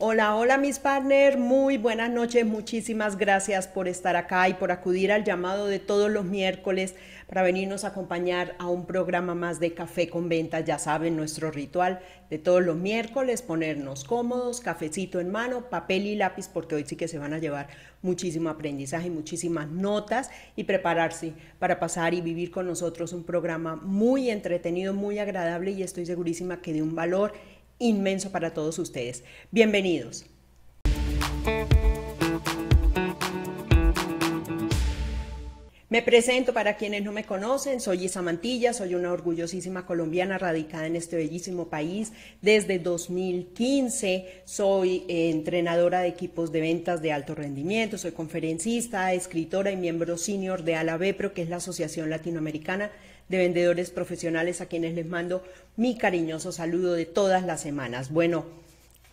Hola, hola mis partners, muy buenas noches, muchísimas gracias por estar acá y por acudir al llamado de todos los miércoles para venirnos a acompañar a un programa más de Café con Ventas. Ya saben, nuestro ritual de todos los miércoles, ponernos cómodos, cafecito en mano, papel y lápiz, porque hoy sí que se van a llevar muchísimo aprendizaje, muchísimas notas y prepararse para pasar y vivir con nosotros un programa muy entretenido, muy agradable y estoy segurísima que de un valor inmenso para todos ustedes. Bienvenidos. Me presento para quienes no me conocen, soy Isa Mantilla, soy una orgullosísima colombiana radicada en este bellísimo país desde 2015, soy entrenadora de equipos de ventas de alto rendimiento, soy conferencista, escritora y miembro senior de ALAVEPRO, que es la Asociación Latinoamericana de Vendedores Profesionales, a quienes les mando mi cariñoso saludo de todas las semanas. Bueno,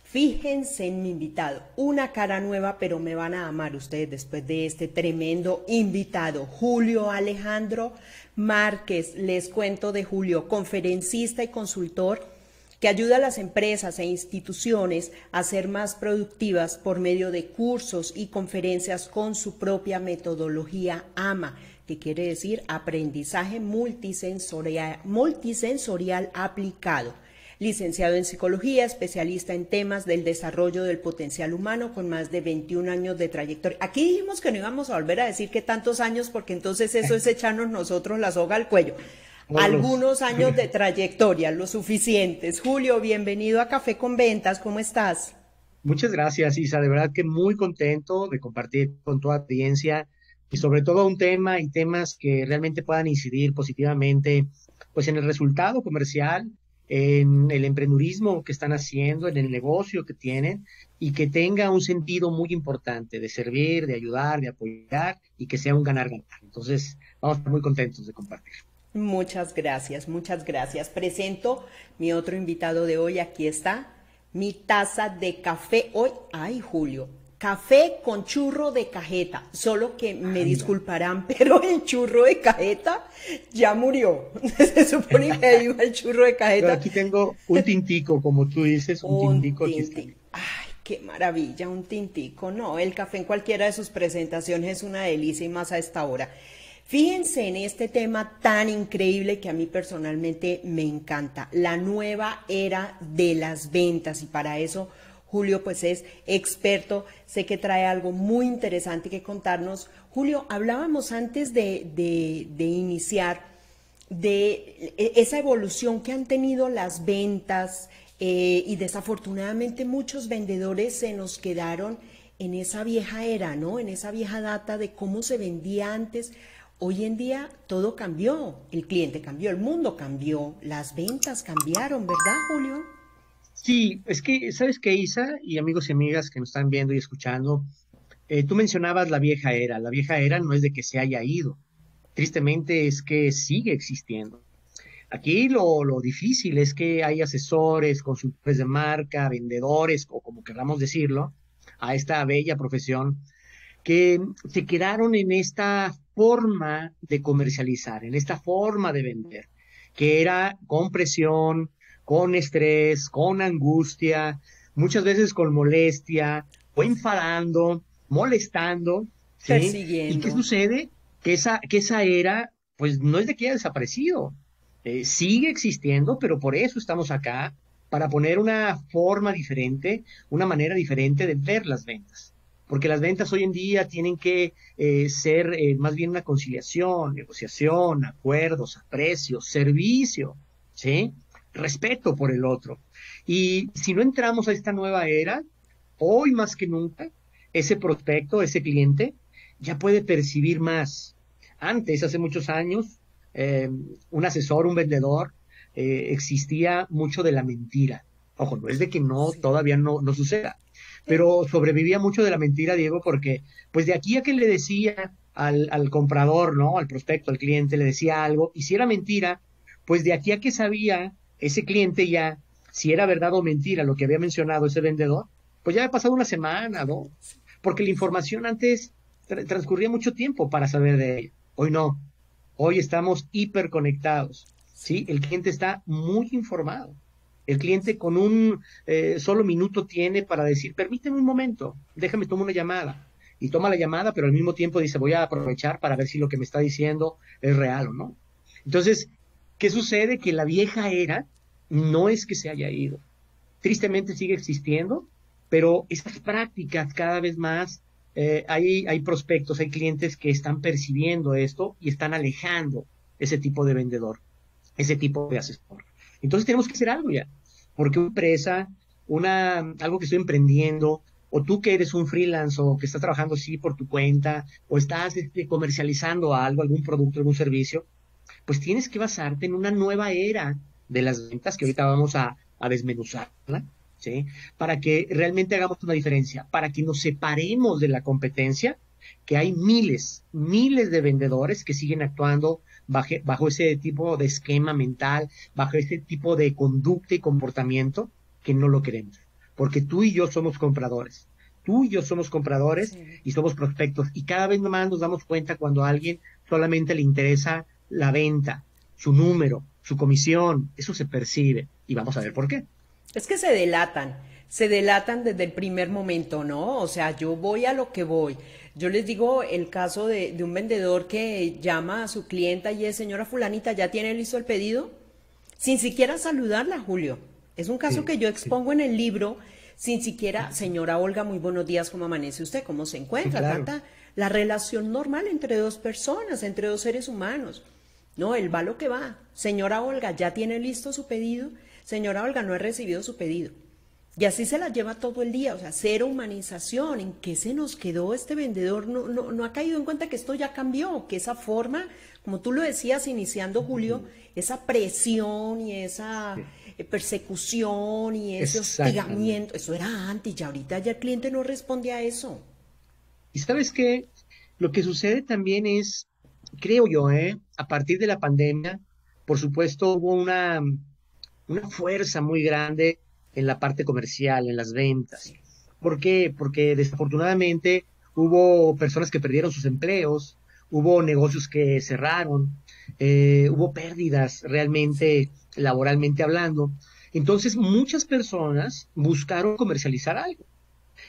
fíjense en mi invitado, una cara nueva, pero me van a amar ustedes después de este tremendo invitado, Julio Alejandro Márquez. Les cuento de Julio, conferencista y consultor que ayuda a las empresas e instituciones a ser más productivas por medio de cursos y conferencias con su propia metodología AMA, que quiere decir aprendizaje multisensorial aplicado. Licenciado en psicología, especialista en temas del desarrollo del potencial humano con más de 21 años de trayectoria. Aquí dijimos que no íbamos a volver a decir que tantos años, porque entonces eso es echarnos nosotros la soga al cuello. Carlos, Algunos años de trayectoria, lo suficientes. Julio, bienvenido a Café con Ventas, ¿cómo estás? muchas gracias, Isa. De verdad que muy contento de compartir con tu audiencia y sobre todo un tema y temas que realmente puedan incidir positivamente, pues en el resultado comercial, en el emprendurismo que están haciendo, en el negocio que tienen y que tenga un sentido muy importante de servir, de ayudar, de apoyar y que sea un ganar-ganar. Entonces, vamos a estar muy contentos de compartir. Muchas gracias, muchas gracias. Presento mi otro invitado de hoy, aquí está, mi taza de café hoy. Ay, Julio, café con churro de cajeta, solo que me Anda. disculparán, pero el churro de cajeta ya murió. Se supone que iba el churro de Pero cajeta. aquí tengo un tintico, como tú dices, un Un tintico, aquí está. tinti. Ay, qué maravilla, un tintico. No, el café en cualquiera de sus presentaciones es una delicia y más a esta hora. Fíjense en este tema tan increíble que a mí personalmente me encanta, la nueva era de las ventas. Y para eso Julio pues es experto, sé que trae algo muy interesante que contarnos. Julio, hablábamos antes de iniciar de esa evolución que han tenido las ventas y desafortunadamente muchos vendedores se nos quedaron en esa vieja era, ¿no? En esa vieja data de cómo se vendía antes. Hoy en día todo cambió, el cliente cambió, el mundo cambió, las ventas cambiaron, ¿verdad, Julio? Sí, es que, ¿sabes qué, Isa? Y amigos y amigas que nos están viendo y escuchando, tú mencionabas la vieja era. La vieja era no es de que se haya ido, tristemente es que sigue existiendo. Aquí lo difícil es que hay asesores, consultores de marca, vendedores, o como queramos decirlo, a esta bella profesión, que se quedaron en esta forma de comercializar, en esta forma de vender, que era con presión, con estrés, con angustia, muchas veces con molestia, o enfadando, molestando, ¿sí? ¿Y qué Persiguiendo. sucede? Que esa era, pues no es de que haya desaparecido, sigue existiendo, pero por eso estamos acá, para poner una forma diferente, una manera diferente de ver las ventas, porque las ventas hoy en día tienen que ser más bien una conciliación, negociación, acuerdos, aprecios, servicio, ¿sí? Respeto por el otro. Y si no entramos a esta nueva era, hoy más que nunca, ese prospecto, ese cliente, ya puede percibir más. Antes, hace muchos años, un asesor, un vendedor, existía mucho de la mentira. Ojo, no es de que no, Sí. todavía no suceda, pero sobrevivía mucho de la mentira, Diego, porque pues de aquí a que le decía al comprador, ¿no? Al prospecto, al cliente, le decía algo, y si era mentira, pues de aquí a que sabía ese cliente ya si era verdad o mentira lo que había mencionado ese vendedor, pues ya había pasado una semana, ¿no? Porque la información antes transcurría mucho tiempo para saber de ella. Hoy no. Hoy estamos hiperconectados, ¿sí? Sí. El cliente está muy informado. El cliente con un solo minuto tiene para decir, permíteme un momento, déjame tomar una llamada. Y toma la llamada, pero al mismo tiempo dice, voy a aprovechar para ver si lo que me está diciendo es real o no. Entonces, ¿qué sucede? Que la vieja era no es que se haya ido. Tristemente sigue existiendo, pero esas prácticas cada vez más, hay prospectos, hay clientes que están percibiendo esto y están alejando ese tipo de vendedor, ese tipo de asesor. Entonces tenemos que hacer algo ya, porque una empresa, algo que estoy emprendiendo, o tú que eres un freelance o que estás trabajando así por tu cuenta, o estás comercializando algo, algún producto, algún servicio, pues tienes que basarte en una nueva era de las ventas que ahorita vamos a desmenuzarla, ¿sí? Para que realmente hagamos una diferencia, para que nos separemos de la competencia, que hay miles, miles de vendedores que siguen actuando bajo ese tipo de esquema mental, bajo ese tipo de conducta y comportamiento que no lo queremos. Porque tú y yo somos compradores. Tú y yo somos compradores Sí. y somos prospectos. Y cada vez más nos damos cuenta cuando a alguien solamente le interesa la venta, su número, su comisión. Eso se percibe. Y vamos a ver por qué. Es que se delatan desde el primer momento, ¿no? O sea, yo voy a lo que voy. Yo les digo el caso de un vendedor que llama a su clienta y es, señora fulanita, ¿ya tiene listo el pedido? Sin siquiera saludarla, Julio. Es un caso Sí, que yo sí, expongo en el libro, sin siquiera, señora Olga, muy buenos días, ¿cómo amanece usted? ¿Cómo se sí, encuentra? claro. Tata, la relación normal entre dos personas, entre dos seres humanos. No, él va lo que va. Señora Olga, ¿ya tiene listo su pedido? Señora Olga, no he recibido su pedido. Y así se la lleva todo el día, o sea, cero humanización. ¿En qué se nos quedó este vendedor? No ha caído en cuenta que esto ya cambió, que esa forma, como tú lo decías iniciando Julio, esa presión y esa Sí, persecución y ese exactamente. hostigamiento, eso era antes, y ahorita ya el cliente no responde a eso. Y sabes qué, lo que sucede también es, creo yo, a partir de la pandemia, por supuesto, hubo una fuerza muy grande en la parte comercial, en las ventas. Sí. ¿Por qué? Porque desafortunadamente hubo personas que perdieron sus empleos, hubo negocios que cerraron, hubo pérdidas realmente laboralmente hablando. Entonces, muchas personas buscaron comercializar algo.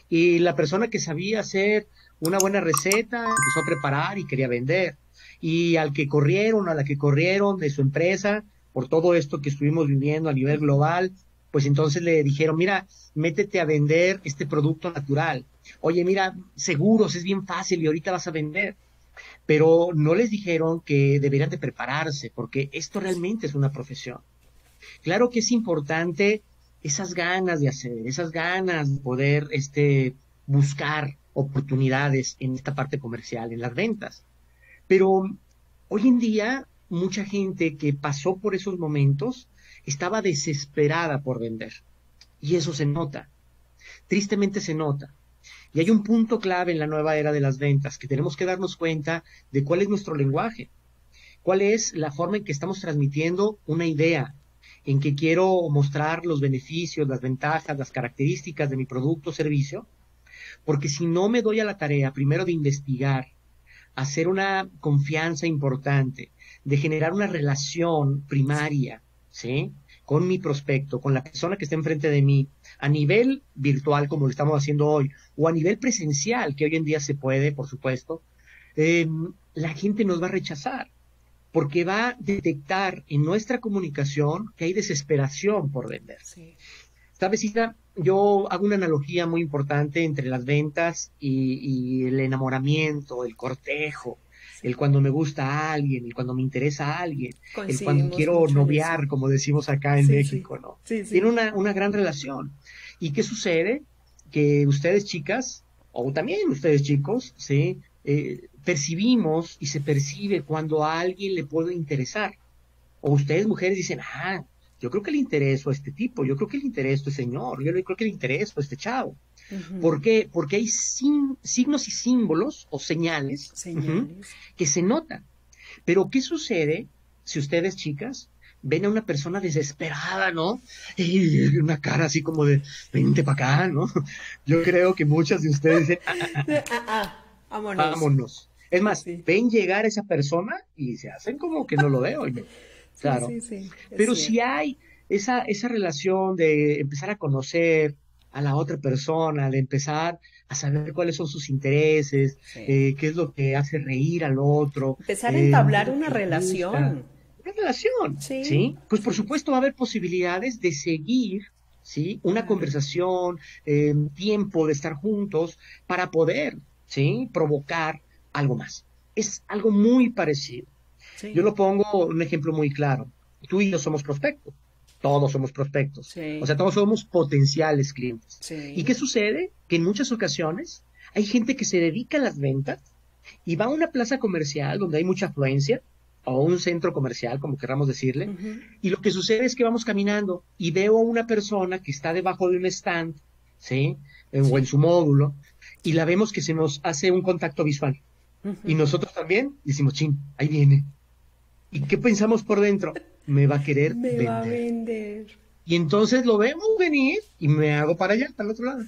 Y la persona que sabía hacer una buena receta empezó a preparar y quería vender. Y al que corrieron, a la que corrieron de su empresa, por todo esto que estuvimos viviendo a nivel global, pues entonces le dijeron, mira, métete a vender este producto natural. Oye, mira, seguros, es bien fácil y ahorita vas a vender. Pero no les dijeron que deberían de prepararse, porque esto realmente es una profesión. Claro que es importante esas ganas de hacer, esas ganas de poder buscar oportunidades en esta parte comercial, en las ventas. Pero hoy en día, mucha gente que pasó por esos momentos estaba desesperada por vender. Y eso se nota, tristemente se nota. Y hay un punto clave en la nueva era de las ventas, que tenemos que darnos cuenta de cuál es nuestro lenguaje, cuál es la forma en que estamos transmitiendo una idea, en que quiero mostrar los beneficios, las ventajas, las características de mi producto o servicio, porque si no me doy a la tarea primero de investigar, hacer una confianza importante, de generar una relación primaria, ¿sí? Con mi prospecto, con la persona que está enfrente de mí, a nivel virtual, como lo estamos haciendo hoy, o a nivel presencial, que hoy en día se puede, por supuesto, eh, la gente nos va a rechazar porque va a detectar en nuestra comunicación que hay desesperación por vender. Sí. ¿Sabes, Ida? Yo hago una analogía muy importante entre las ventas y el enamoramiento, el cortejo, el Sí. cuando me gusta a alguien, el cuando me interesa a alguien, el cuando Coincidimos quiero mucho en eso. noviar, como decimos acá en Sí, sí, México, ¿no? sí, Tiene sí. una gran relación. ¿Y qué sucede? Que ustedes chicas, o también ustedes chicos, ¿sí? Percibimos y se percibe cuando a alguien le puede interesar. O ustedes mujeres dicen, yo creo que le intereso a este tipo, yo creo que le intereso a este señor, creo que le intereso a este chavo. ¿Por Ujú. qué? Porque hay signos y símbolos o señales Señales. que se notan. Pero ¿qué sucede si ustedes, chicas, ven a una persona desesperada, ¿no? Y una cara así como de, vente para acá, ¿no? Yo creo que muchas de ustedes dicen, Vámonos. vámonos. Es Sí, más, sí. ven llegar esa persona y se hacen como que no lo veo. Sí, Claro. sí, sí, es Pero si cierto. hay esa relación de empezar a conocer a la otra persona, de empezar a saber cuáles son sus intereses, Sí. qué es lo que hace reír al otro, Empezar a qué es entablar lo una que le gusta. relación. Una relación, Sí, ¿sí? Pues por sí, supuesto va a haber posibilidades de seguir, ¿sí? Una claro. conversación, tiempo de estar juntos para poder, ¿sí? Provocar algo más. Es algo muy parecido. Yo Sí, lo pongo un ejemplo muy claro. Tú y yo somos prospectos. Todos somos prospectos. O sí, sea, todos somos potenciales clientes. ¿Y qué sí. sucede? Que en muchas ocasiones hay gente que se dedica a las ventas y va a una plaza comercial donde hay mucha afluencia, o un centro comercial, como queramos decirle, Ujú. y lo que sucede es que vamos caminando y veo a una persona que está debajo de un stand, ¿sí? O en Sí, su módulo, y la sí. vemos que se nos hace un contacto visual. Y Ujú. nosotros también decimos, chin, ahí viene. ¿Y qué pensamos por dentro? Me va a querer Me va a vender. vender. Y entonces lo vemos venir y me hago para allá, para el otro lado.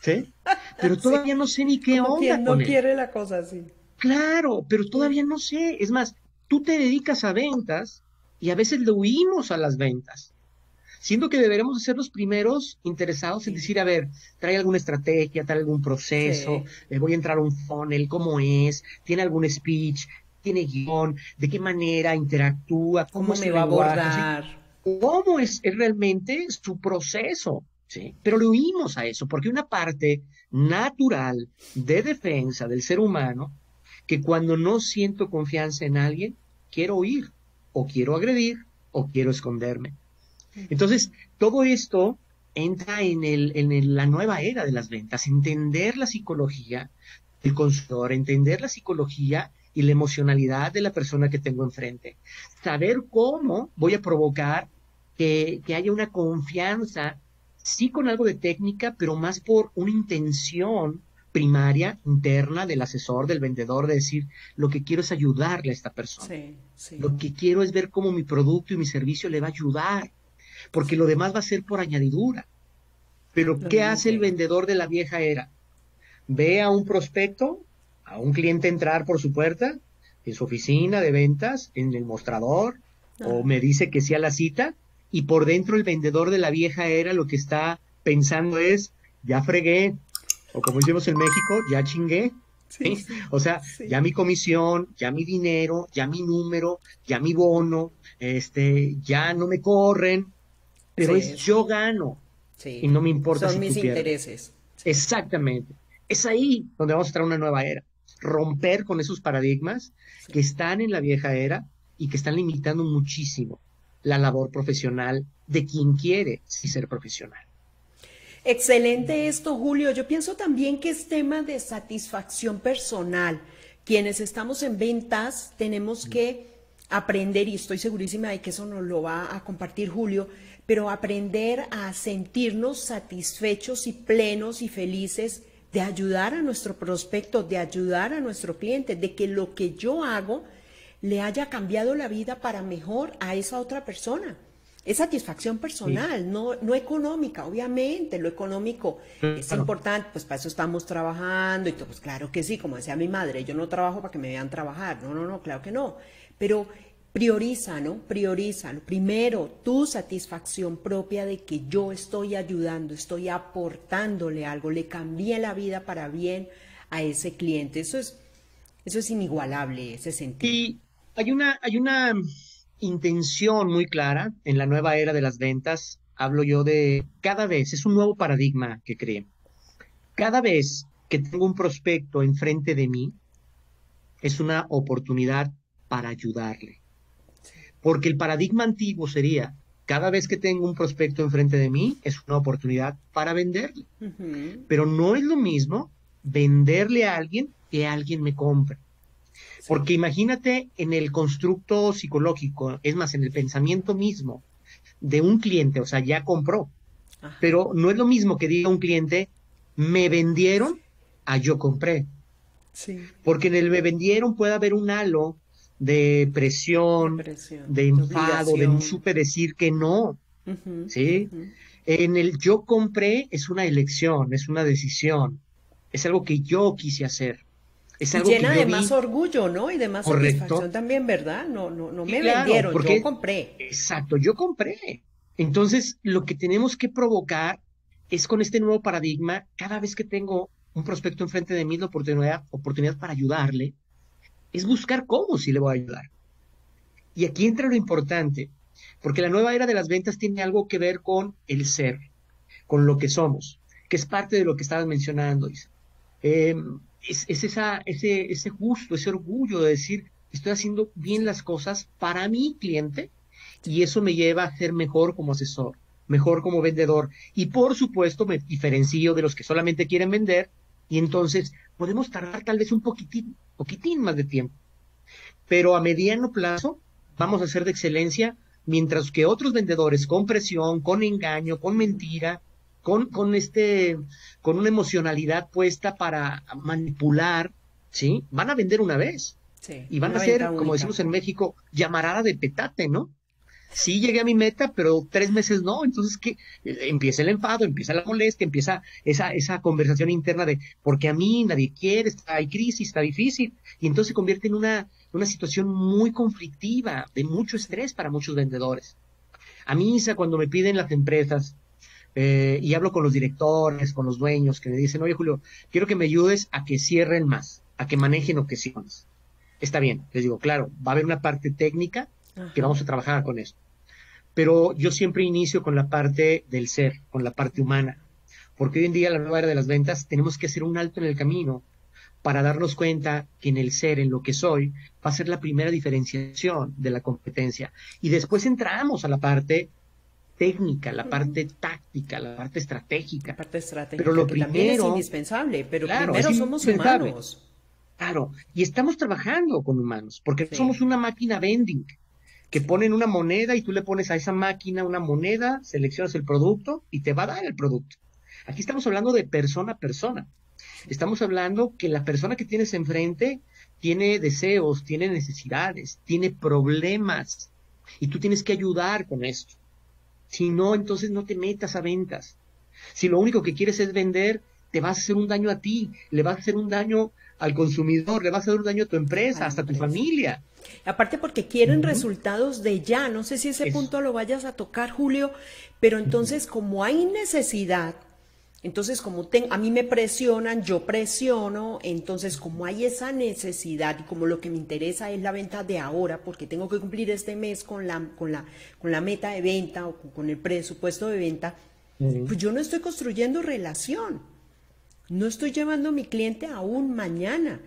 ¿Sí? Pero Sí, todavía no sé ni qué como onda quien con no él. quiere la cosa así. Claro, pero todavía no sé. Es más, tú te dedicas a ventas y a veces le huimos a las ventas. Siento que deberemos ser los primeros interesados en Sí, decir, a ver, trae alguna estrategia, trae algún proceso, sí. voy a entrar a un funnel, ¿cómo es? ¿Tiene algún speech? ¿Tiene guión? ¿De qué manera interactúa? ¿Cómo ¿Cómo es me su va a lenguaje? ¿Sí? abordar? ¿Cómo es realmente su proceso? ¿Sí? Pero le huimos a eso, porque una parte natural de defensa del ser humano, que cuando no siento confianza en alguien, quiero huir, o quiero agredir, o quiero esconderme. Entonces, todo esto entra la nueva era de las ventas, entender la psicología del consumidor, entender la psicología y la emocionalidad de la persona que tengo enfrente, saber cómo voy a provocar que haya una confianza, sí con algo de técnica, pero más por una intención primaria, interna del asesor, del vendedor, de decir, lo que quiero es ayudarle a esta persona. Sí, sí. Lo que quiero es ver cómo mi producto y mi servicio le va a ayudar porque lo Sí, demás va a ser por añadidura. Pero lo ¿qué demás hace el llega. vendedor de la vieja era? Ve a un prospecto, a un cliente entrar por su puerta, en su oficina de ventas, en el mostrador, o Ajá. me dice que sí a la cita, y por dentro el vendedor de la vieja era lo que está pensando es, ya fregué, o como decimos en México, ya chingué. Sí, ¿Sí? sí, O sea, sí. ya mi comisión, ya mi dinero, ya mi número, ya mi bono, ya no me corren, Sí, pero es yo gano y sí. no me importa Son si mis tú pierdes. intereses. Sí. Exactamente. Es ahí donde vamos a entrar a una nueva era. Romper con esos paradigmas que Sí. están en la vieja era y que están limitando muchísimo la labor profesional de quien quiere sí ser profesional. Excelente esto, Julio. Yo pienso también que es tema de satisfacción personal. Quienes estamos en ventas tenemos que aprender, y estoy segurísima de que eso nos lo va a compartir Julio, pero aprender a sentirnos satisfechos y plenos y felices de ayudar a nuestro prospecto, de ayudar a nuestro cliente, de que lo que yo hago le haya cambiado la vida para mejor a esa otra persona. Es satisfacción Y personal, no, no económica, obviamente. Lo económico es claro, importante, pues para eso estamos trabajando y todo, pues claro que sí, como decía mi madre, yo no trabajo para que me vean trabajar, no, no, no, claro que no. Pero prioriza, ¿no? Prioriza. Primero, tu satisfacción propia de que yo estoy ayudando, estoy aportándole algo, le cambié la vida para bien a ese cliente. Eso es inigualable, ese sentir. y hay una intención muy clara en la nueva era de las ventas. Hablo yo de cada vez, es un nuevo paradigma que creen. Cada vez que tengo un prospecto enfrente de mí, es una oportunidad para ayudarle. Porque el paradigma antiguo sería, cada vez que tengo un prospecto enfrente de mí, es una oportunidad para venderle. Ujú, Pero no es lo mismo venderle a alguien que alguien me compre. sí. Porque imagínate en el constructo psicológico, es más, en el pensamiento mismo de un cliente, o sea, ya compró. Ajá. Pero no es lo mismo que diga un cliente, me vendieron a yo compré. Sí. Porque en el me vendieron puede haber un halo de presión, Depresión, de de enfado, de no obligación. supe decir que no, Ujú, ¿sí? ujú. En el yo compré es una elección, es una decisión, es algo que yo quise hacer, es Y algo que llena yo de más vi orgullo, ¿no? Y de más correcto. satisfacción también, ¿verdad? No, no, no Y me claro, vendieron, yo porque, compré. exacto, yo compré. Entonces, lo que tenemos que provocar es con este nuevo paradigma, cada vez que tengo un prospecto enfrente de mí, la oportunidad para ayudarle, es buscar cómo sí le voy a ayudar. Y aquí entra lo importante, porque la nueva era de las ventas tiene algo que ver con el ser, con lo que somos, que es parte de lo que estabas mencionando, Isa. Eh, ese gusto, ese orgullo de decir, estoy haciendo bien Sí, las cosas para mi cliente y eso me lleva a ser mejor como asesor, mejor como vendedor y por supuesto me diferencio de los que solamente quieren vender y entonces podemos tardar tal vez un poquitín más de tiempo, pero a mediano plazo vamos a ser de excelencia, mientras que otros vendedores con presión, con engaño, con mentira, con una emocionalidad puesta para manipular, ¿sí? Van a vender una vez sí, y van una a venta ser, como única. decimos en México, llamarada de petate, ¿no? Sí llegué a mi meta, pero 3 meses no. Entonces, ¿qué? Empieza el enfado, empieza la molestia, empieza esa conversación interna de, porque a mí nadie quiere, hay crisis, está difícil. Y entonces se convierte en una situación muy conflictiva, de mucho Sí. estrés para muchos vendedores. A mí, Isa, cuando me piden las empresas, y hablo con los directores, con los dueños, que me dicen, oye, Julio, quiero que me ayudes a que cierren más, a que manejen objeciones. Está bien, les digo, claro, va a haber una parte técnica que Ajá. vamos a trabajar con eso, pero yo siempre inicio con la parte del ser, con la parte humana, porque hoy en día, la nueva era de las ventas, tenemos que hacer un alto en el camino para darnos cuenta que en el ser, en lo que soy, va a ser la primera diferenciación de la competencia. Y después entramos a la parte técnica, la Ujú. parte táctica, la parte La estratégica. parte Pero estratégica, lo que también es primero, indispensable, pero claro, es primero somos indispensable. humanos. Claro, y estamos trabajando con humanos, porque no Sí, somos una máquina vending, que sí. ponen una moneda y tú le pones a esa máquina una moneda, seleccionas el producto y te va a dar el producto. Aquí estamos hablando de persona a persona. Sí. Estamos hablando que la persona que tienes enfrente tiene deseos, tiene necesidades, tiene problemas y tú tienes que ayudar con esto. Si no, entonces no te metas a ventas. Si lo único que quieres es vender, te vas a hacer un daño a ti, le vas a hacer un daño al consumidor, le vas a hacer un daño a tu A empresa, la hasta a tu empresa. familia. Aparte porque quieren Ujú. resultados de ya, no sé si ese Eso. punto lo vayas a tocar, Julio, pero Ujú. entonces como hay necesidad, entonces a mí me presionan, yo presiono, entonces como hay esa necesidad y como lo que me interesa es la venta de ahora, porque tengo que cumplir este mes con la meta de venta o con el presupuesto de venta, Ujú. pues yo no estoy construyendo relación. No estoy llevando a mi cliente aún mañana.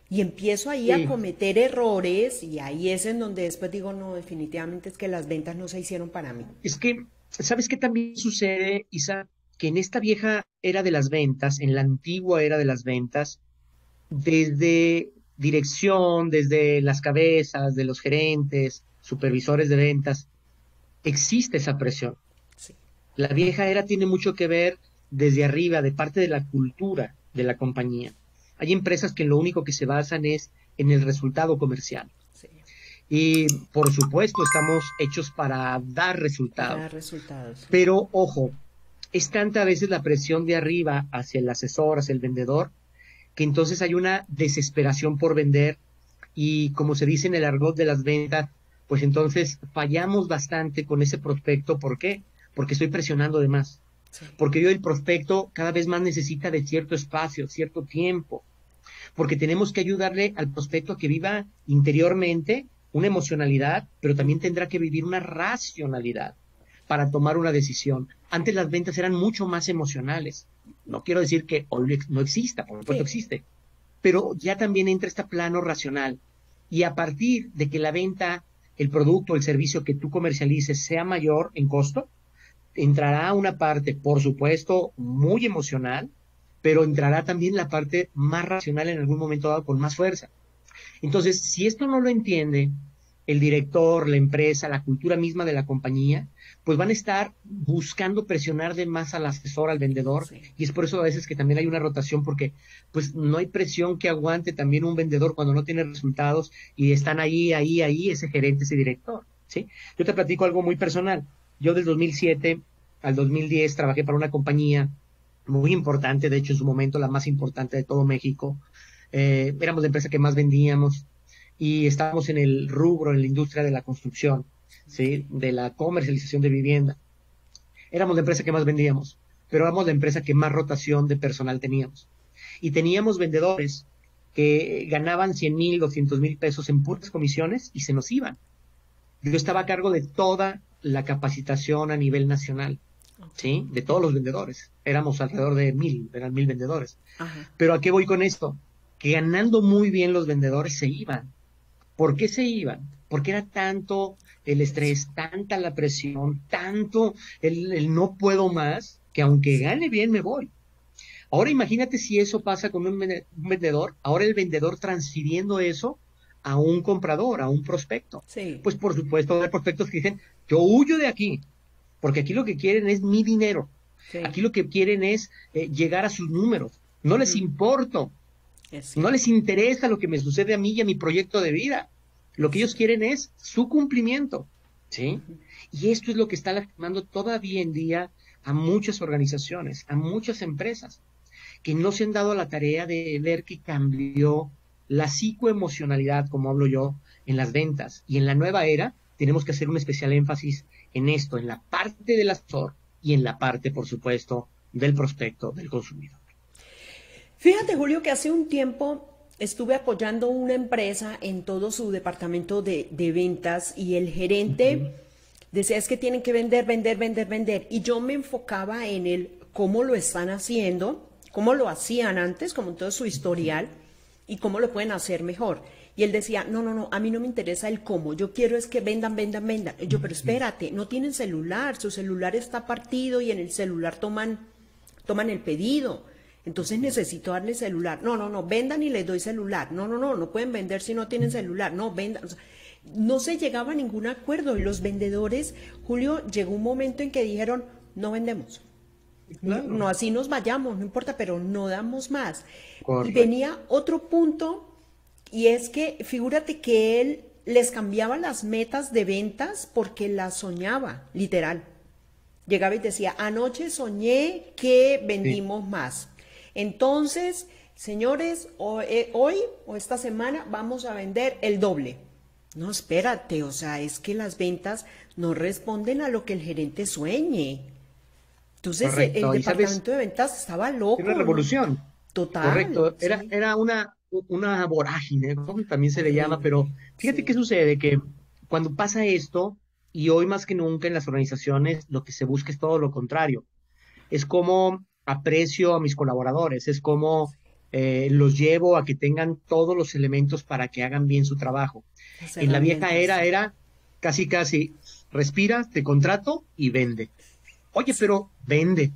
Y empiezo ahí a Sí, cometer errores y ahí es en donde después digo, no, definitivamente es que las ventas no se hicieron para mí. es que, ¿sabes qué también sucede, Isa? Que en esta vieja era de las ventas, en la antigua era de las ventas, desde dirección, desde las cabezas de los gerentes, supervisores de ventas, existe esa presión. Sí, La vieja era tiene mucho que ver desde arriba, de parte de la cultura de la compañía. Hay empresas que lo único que se basan es en el resultado comercial. sí, Y por supuesto estamos hechos para dar para resultados. dar resultados. Sí. Pero ojo, es tanta a veces la presión de arriba hacia el asesor, hacia el vendedor, que entonces hay una desesperación por vender y como se dice en el argot de las ventas, pues entonces fallamos bastante con ese prospecto. ¿Por qué? Porque estoy presionando de más. Sí. Porque hoy el prospecto cada vez más necesita de cierto espacio, cierto tiempo, porque tenemos que ayudarle al prospecto a que viva interiormente una emocionalidad, pero también tendrá que vivir una racionalidad para tomar una decisión. Antes las ventas eran mucho más emocionales. No quiero decir que hoy no exista, por supuesto Sí. existe, pero ya también entra este plano racional. Y a partir de que la venta, el producto, el servicio que tú comercialices sea mayor en costo, entrará una parte, por supuesto, muy emocional, pero entrará también la parte más racional en algún momento dado con más fuerza. Entonces, si esto no lo entiende el director, la empresa, la cultura misma de la compañía, pues van a estar buscando presionar de más al asesor, al vendedor, Sí. y es por eso a veces que también hay una rotación, porque pues no hay presión que aguante también un vendedor cuando no tiene resultados y están ahí, ese gerente, ese director, ¿sí? Yo te platico algo muy personal. Yo del 2007 al 2010 trabajé para una compañía muy importante, de hecho en su momento la más importante de todo México. Éramos la empresa que más vendíamos y estábamos en el rubro, en la industria de la construcción, Ok. ¿sí? De la comercialización de vivienda. éramos la empresa que más vendíamos, pero éramos la empresa que más rotación de personal teníamos. Y teníamos vendedores que ganaban 100,000, 200,000 pesos en puras comisiones y se nos iban. Yo estaba a cargo de toda la capacitación a nivel nacional, ¿sí? De todos los vendedores. Éramos alrededor de 1,000, eran 1,000 vendedores. Ajá. Pero ¿a qué voy con esto? Que ganando muy bien los vendedores se iban. ¿Por qué se iban? Porque era tanto el estrés, tanta la presión, tanto el no puedo más, que aunque gane bien me voy. Ahora imagínate si eso pasa con un vendedor, ahora el vendedor transfiriendo eso a un comprador, a un prospecto. Sí. Pues por supuesto hay prospectos que dicen, yo huyo de aquí, porque aquí lo que quieren es mi dinero. Sí. Aquí lo que quieren es llegar a sus números. No les Ujú. importo, Es no les cierto. interesa lo que me sucede a mí y a mi proyecto de vida. Lo que Sí. ellos quieren es su cumplimiento, ¿sí? Ujú. Y esto es lo que está lastimando todavía en día a muchas organizaciones, a muchas empresas, que no se han dado la tarea de ver que cambió la psicoemocionalidad, como hablo yo, en las ventas. Y en la nueva era tenemos que hacer un especial énfasis en esto, en la parte del asesor y en la parte, por supuesto, del prospecto, del consumidor. Fíjate, Julio, que hace un tiempo estuve apoyando una empresa en todo su departamento de ventas y el Ujú. gerente decía es que tienen que vender, vender, vender, vender. Y yo me enfocaba en el cómo lo están haciendo, cómo lo hacían antes, como en todo su historial, y cómo lo pueden hacer mejor. Y él decía, no, no, no, a mí no me interesa el cómo, yo quiero es que vendan, vendan, vendan. Y yo, pero espérate, no tienen celular, su celular está partido y en el celular toman el pedido. Entonces necesito darle celular. No, no, no, vendan y les doy celular. No, no, no, no pueden vender si no tienen celular. No, vendan. O sea, no se llegaba a ningún acuerdo y los vendedores, Julio, llegó un momento en que dijeron, no vendemos. No, Claro, no, así nos vayamos, no importa, pero no damos más. Y correcto. venía otro punto y es que figúrate que él les cambiaba las metas de ventas porque las soñaba, literal. Llegaba y decía, anoche soñé que Sí, vendimos más. Entonces, señores, hoy o esta semana vamos a vender el doble. No, espérate, o sea, es que las ventas no responden a lo que el gerente sueñe. Entonces, el correcto. Y sabes, departamento de ventas estaba era una loco, ¿no? revolución. Total, Correcto, era, sí. era una vorágine, ¿no? También se le llama, Horrible, pero fíjate qué sí. sucede, que cuando pasa esto, y hoy más que nunca en las organizaciones, lo que se busca es todo lo contrario. Es como aprecio a mis colaboradores, es como los llevo a que tengan todos los elementos para que hagan bien su trabajo. Las En la vieja herramientas, era, sí. era casi, casi, respira, te contrato y vende. Oye, pero vende,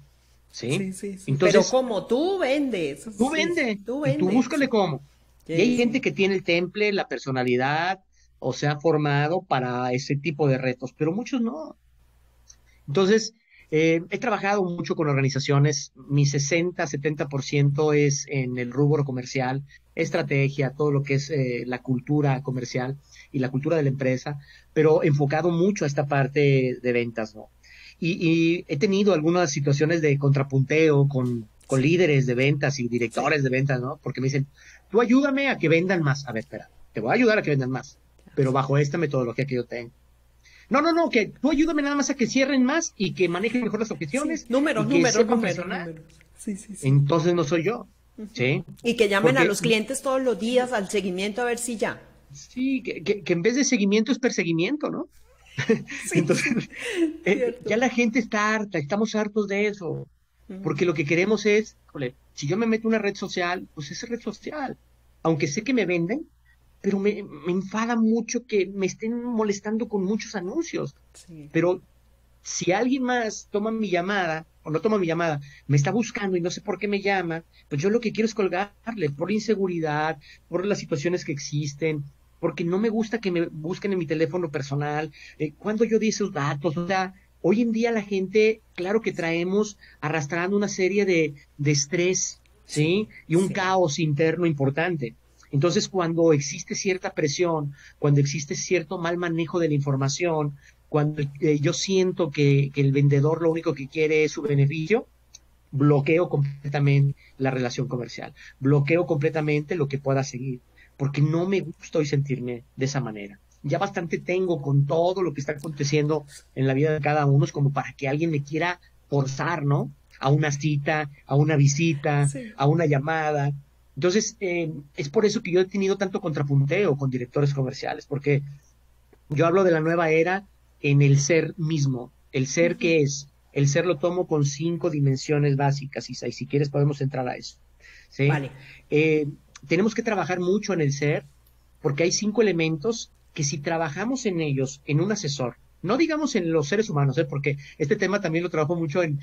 ¿sí? Sí, sí, sí. Pero Entonces, como tú vendes, tú sí, sí, vende tú y tú vendes, búscale sí. cómo. Y Sí, hay gente sí. que tiene el temple, la personalidad, o se ha formado para ese tipo de retos, pero muchos no. Entonces, he trabajado mucho con organizaciones, mi 60-70% es en el rubro comercial, estrategia, todo lo que es la cultura comercial y la cultura de la empresa, pero enfocado mucho a esta parte de ventas, ¿no? Y he tenido algunas situaciones de contrapunteo con Sí, líderes de ventas y sí. directores de ventas, ¿no? Porque me dicen, tú ayúdame a que vendan más. A ver, espera, te voy a ayudar a que vendan más, pero bajo esta metodología que yo tengo. No, no, no, que tú ayúdame nada más a que cierren más y que manejen mejor las Sí, objeciones números, y que números, sepan números, presionar. números. Sí, sí, sí. Entonces no soy yo, ¿sí? Y que llamen a Porque los clientes todos los sí, días al seguimiento a ver si ya. sí, que en vez de seguimiento es perseguimiento, ¿no? Sí, Entonces, sí, ya cierto. la gente está harta, estamos hartos de eso, porque lo que queremos es, jole, si yo me meto en una red social, pues es red social, aunque sé que me venden, pero me enfada mucho que me estén molestando con muchos anuncios, Sí, pero si alguien más toma mi llamada o no toma mi llamada, me está buscando y no sé por qué me llama, pues yo lo que quiero es colgarle por la inseguridad, por las situaciones que existen, porque no me gusta que me busquen en mi teléfono personal, cuando yo di esos datos, o sea, hoy en día la gente, claro que traemos arrastrando una serie de estrés, sí, ¿sí? Y un sí. caos interno importante. Entonces, cuando existe cierta presión, cuando existe cierto mal manejo de la información, cuando yo siento que el vendedor lo único que quiere es su beneficio, bloqueo completamente la relación comercial, bloqueo completamente lo que pueda seguir, porque no me gusta hoy sentirme de esa manera. ya bastante tengo con todo lo que está aconteciendo en la vida de cada uno, es como para que alguien me quiera forzar, ¿no? A una cita, a una visita, Sí. a una llamada. Entonces, es por eso que yo he tenido tanto contrapunteo con directores comerciales, porque yo hablo de la nueva era en el ser mismo. El ser Ujú. que es, el ser lo tomo con 5 dimensiones básicas, Isa, y si quieres podemos entrar a eso. ¿Sí? Vale. Eh, Tenemos que trabajar mucho en el ser, porque hay 5 elementos que si trabajamos en ellos, en un asesor, no digamos en los seres humanos, porque este tema también lo trabajo mucho en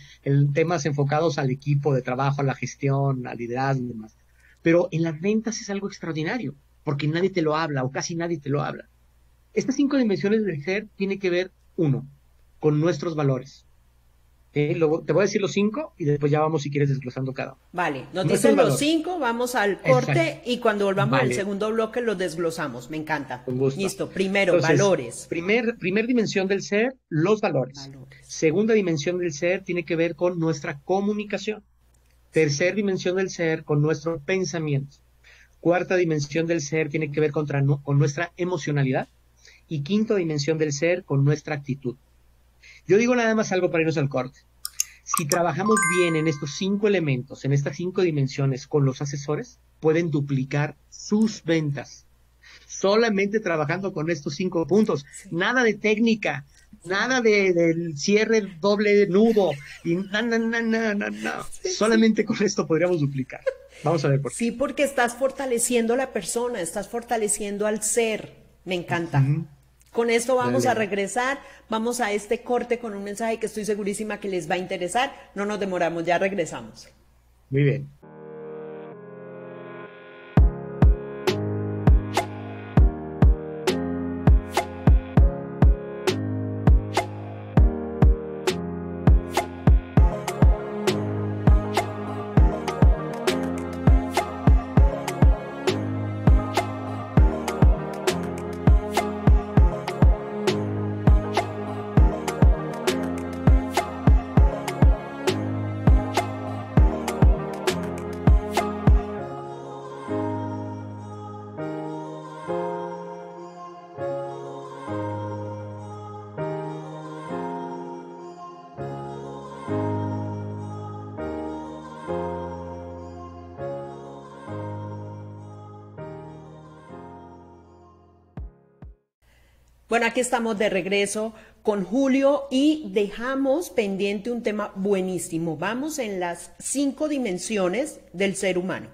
temas enfocados al equipo de trabajo, a la gestión, al liderazgo y demás. Pero en las ventas es algo extraordinario, porque nadie te lo habla o casi nadie te lo habla. Estas 5 dimensiones del ser tienen que ver, uno, con nuestros valores. Luego te voy a decir los 5 y después ya vamos, si quieres, desglosando cada uno. Vale, nos Nuestros dicen los valores. 5, vamos al Exacto. corte y cuando volvamos al Vale, segundo bloque los desglosamos. Me encanta. con gusto. Listo, primero, Entonces, valores. primer dimensión del ser, los valores. Valores. Segunda dimensión del ser tiene que ver con nuestra comunicación. Tercer dimensión del ser con nuestro pensamiento. Cuarta dimensión del ser tiene que ver con nuestra emocionalidad. Y quinta dimensión del ser con nuestra actitud. Yo digo nada más algo para irnos al corte. Si trabajamos bien en estos 5 elementos, en estas 5 dimensiones con los asesores, pueden duplicar sus ventas. Solamente trabajando con estos 5 puntos. Sí, Nada de técnica, sí, nada del cierre doble nudo. Y no. sí, sí. Solamente con esto podríamos duplicar. Vamos a ver por qué. Sí, porque estás fortaleciendo a la persona, estás fortaleciendo al ser. Me encanta. Ujú. Con esto vamos a Dale. regresar, vamos a este corte con un mensaje que estoy segurísima que les va a interesar. No nos demoramos, ya regresamos. Muy bien. Bueno, aquí estamos de regreso con Julio y dejamos pendiente un tema buenísimo. Vamos en las 5 dimensiones del ser humano,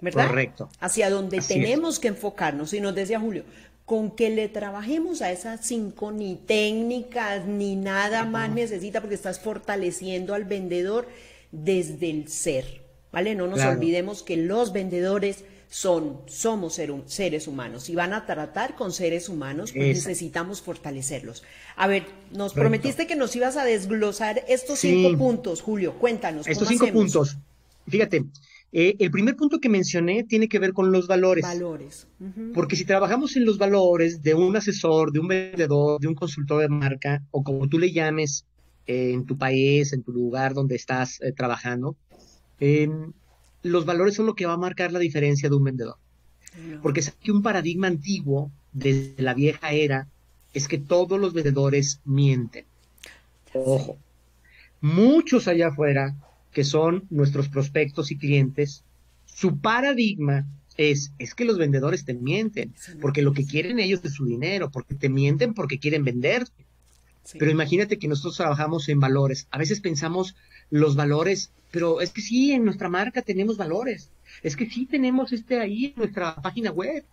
¿verdad? Correcto. Hacia donde Así es. tenemos que enfocarnos. Y nos decía Julio, con que le trabajemos a esas 5, ni técnicas, ni nada más necesita, porque estás fortaleciendo al vendedor desde el ser, ¿vale? No nos Claro. olvidemos que los vendedores somos seres humanos y van a tratar con seres humanos, pues Exacto. necesitamos fortalecerlos. A ver, nos Correcto. prometiste que nos ibas a desglosar estos cinco Sí. puntos, Julio. Cuéntanos, Estos ¿cómo cinco hacemos? puntos, fíjate, el primer punto que mencioné tiene que ver con los valores, Valores. Ujú. porque si trabajamos en los valores de un asesor, de un vendedor, de un consultor de marca, o como tú le llames en tu país, en tu lugar donde estás trabajando, eh, los valores son lo que va a marcar la diferencia de un vendedor. No. Porque es que un paradigma antiguo desde la vieja era es que todos los vendedores mienten. Ya sé. Ojo, muchos allá afuera que son nuestros prospectos y clientes, su paradigma es que los vendedores te mienten, Esa porque lo que mentira. quieren ellos es su dinero, porque te mienten porque quieren vender. Sí. Pero imagínate que nosotros trabajamos en valores. A veces pensamos los valores, pero es que sí, en nuestra marca tenemos valores. Es que sí tenemos ahí en nuestra página web.